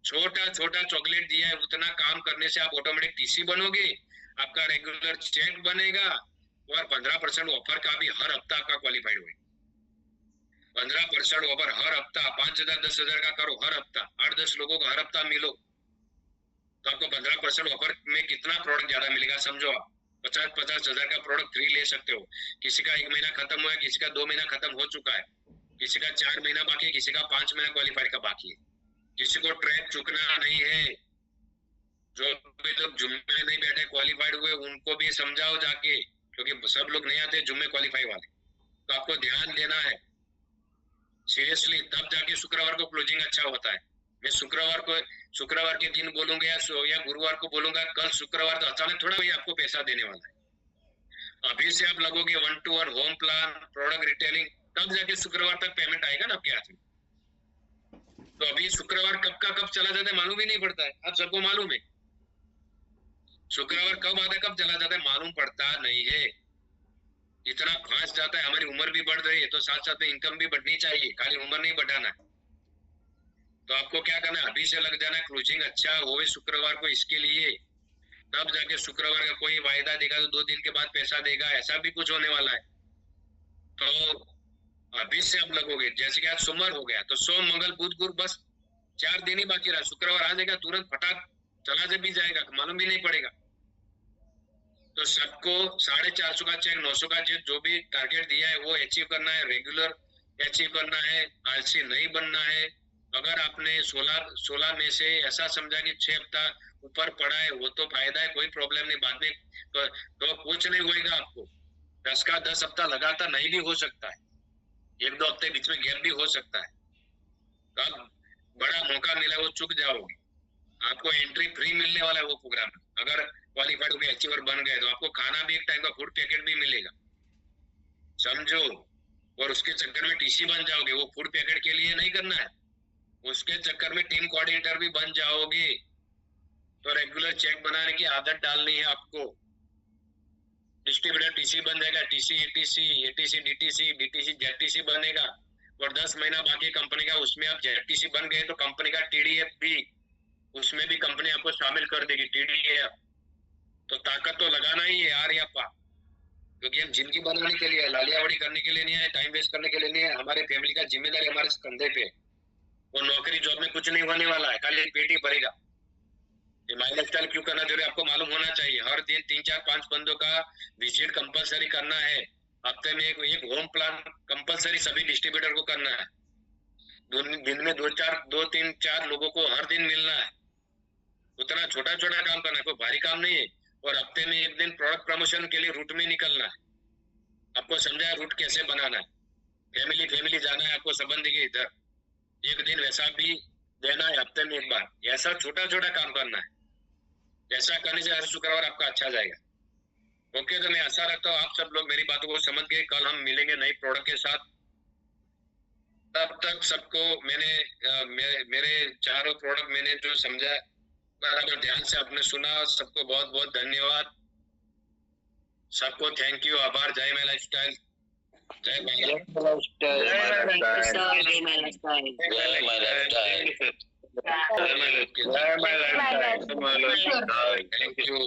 छोटा छोटा चॉकलेट दिया है। उतना काम करने से आप ऑटोमेटिक टीसी बनोगे, आपका रेगुलर चेक बनेगा, और 15% ऑफर का भी हर हफ्ता आपका क्वालिफाइड होगा। 15% ऑफर हर हफ्ता, 5,000 10,000 का करो हर हफ्ता, 8-10 लोगों को हर हफ्ता मिलो तो आपको 15% ऑफर में कितना प्रोडक्ट ज्यादा मिलेगा समझो। आप 50-50 हजार का प्रोडक्ट फ्री ले सकते हो। किसी का 1 महीना खत्म हुआ है, किसी का 2 महीना खत्म हो चुका है, किसी का 4 महीना बाकी है, किसी का 5 महीना क्वालिफाइड का बाकी है। किसी को ट्रैक चुकना नहीं है। जो भी लोग जुम्मे नहीं बैठे क्वालिफाइड हुए उनको भी समझाओ जाके, क्योंकि सब लोग नहीं आते जुम्मे क्वालिफाई वाले। तो आपको ध्यान देना है सीरियसली, तब जाके शुक्रवार को क्लोजिंग अच्छा होता है। मैं शुक्रवार के दिन बोलूंगा या गुरुवार को बोलूंगा, कल शुक्रवार तो अचानक थोड़ा भाई आपको पैसा देने वाला है। अभी से आप लगोगे 1-to-1 home plan product retailing, तब जाके शुक्रवार तक पेमेंट आएगा ना आपके हाथ में। तो अभी शुक्रवार कब का कब चला जाता है मालूम ही नहीं पड़ता है। आप सबको मालूम है शुक्रवार कब आता है कब चला जाता है मालूम पड़ता नहीं है। इतना फास्ट जाता है। हमारी उम्र भी बढ़ रही है तो साथ साथ में इनकम भी बढ़नी चाहिए, खाली उम्र नहीं बढ़ाना है। तो आपको क्या करना है, अभी से लग जाना है। क्लोजिंग अच्छा होवे शुक्रवार को इसके लिए, तब जाके शुक्रवार का कोई वायदा देगा तो 2 दिन के बाद पैसा देगा, ऐसा भी कुछ होने वाला है। तो अभी से आप लगोगे। जैसे कि आज सोमवार हो गया तो सोम मंगल बुध गुरु बस 4 दिन ही बाकी रहा। शुक्रवार आ जाएगा तुरंत फटाक चला जा भी जाएगा, मालूम भी नहीं पड़ेगा। तो सबको 450 का चेक 900 का चेक जो भी टारगेट दिया है वो अचीव करना है, रेगुलर अचीव करना है, आलसी नहीं बनना है। अगर आपने 16 में से ऐसा समझा कि 6 हफ्ता ऊपर पड़ा है वो तो फायदा है, कोई प्रॉब्लम नहीं। बाद में तो कुछ नहीं होएगा आपको। 10 का 10 हफ्ता लगातार नहीं भी हो सकता है, 1-2 हफ्ते बीच में गैप भी हो सकता है। तो आप बड़ा मौका मिला वो चुक जाओगे। आपको एंट्री फ्री मिलने वाला है वो प्रोग्राम में। अगर क्वालिफाइड हो गए, अचीवर बन गए तो आपको खाना भी एक टाइम का फूड पैकेट भी मिलेगा, समझो। और उसके चक्कर में टीसी बन जाओगे। वो फूड पैकेट के लिए नहीं करना है, उसके चक्कर में टीम कोऑर्डिनेटर भी बन जाओगे। तो रेगुलर चेक बनाने की आदत डालनी है आपको। डिस्ट्रीब्यूटर टीसी बन जाएगा, टीसी एटीसी डीटीसी जेटीसी बनेगा। और 10 महीना बाकी कंपनी का, उसमें आप जेटीसी बन गए तो कंपनी का टीडीएफ भी, उसमें भी कंपनी आपको शामिल कर देगी टीडीएफ। तो ताकत तो लगाना ही है यार यप्पा, क्योंकि हम जिंदगी बनाने के लिए, लालियावाड़ी करने के लिए नहीं है, टाइम वेस्ट करने के लिए नहीं है। हमारे फैमिली का जिम्मेदारी हमारे कंधे पे। वो नौकरी जॉब में कुछ नहीं होने वाला है, खाली पेट ही भरेगा। ये माई लाइफ स्टाइल क्यों करना जरूरी आपको मालूम होना चाहिए। हर दिन 3 4 5 बंदों का विजिट कंपलसरी करना है। हफ्ते में एक होम प्लान कंपलसरी सभी डिस्ट्रीब्यूटर को करना है। दिन में 2 3 4 लोगों को हर दिन मिलना है। उतना छोटा छोटा काम करना है, कोई भारी काम नहीं है। और हफ्ते में एक दिन प्रोडक्ट प्रमोशन के लिए रूट में निकलना है। आपको समझाया रूट कैसे बनाना है। फैमिली जाना है आपको, संबंधी के इधर एक दिन वैसा भी देना है हफ्ते में एक बार। ऐसा छोटा छोटा काम करना है। ऐसा करने से हर शुक्रवार आपका अच्छा जाएगा। ओके, तो मैं आशा रखता हूँ आप सब लोग मेरी बातों को समझ गए। कल हम मिलेंगे नई प्रोडक्ट के साथ। तब तक सबको मेरे चारों प्रोडक्ट मैंने जो समझा बराबर ध्यान से आपने सुना, सबको बहुत बहुत धन्यवाद। सबको थैंक यू, आभार। जय माय लाइफस्टाइल, जय भारत। Thank you.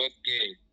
ओके।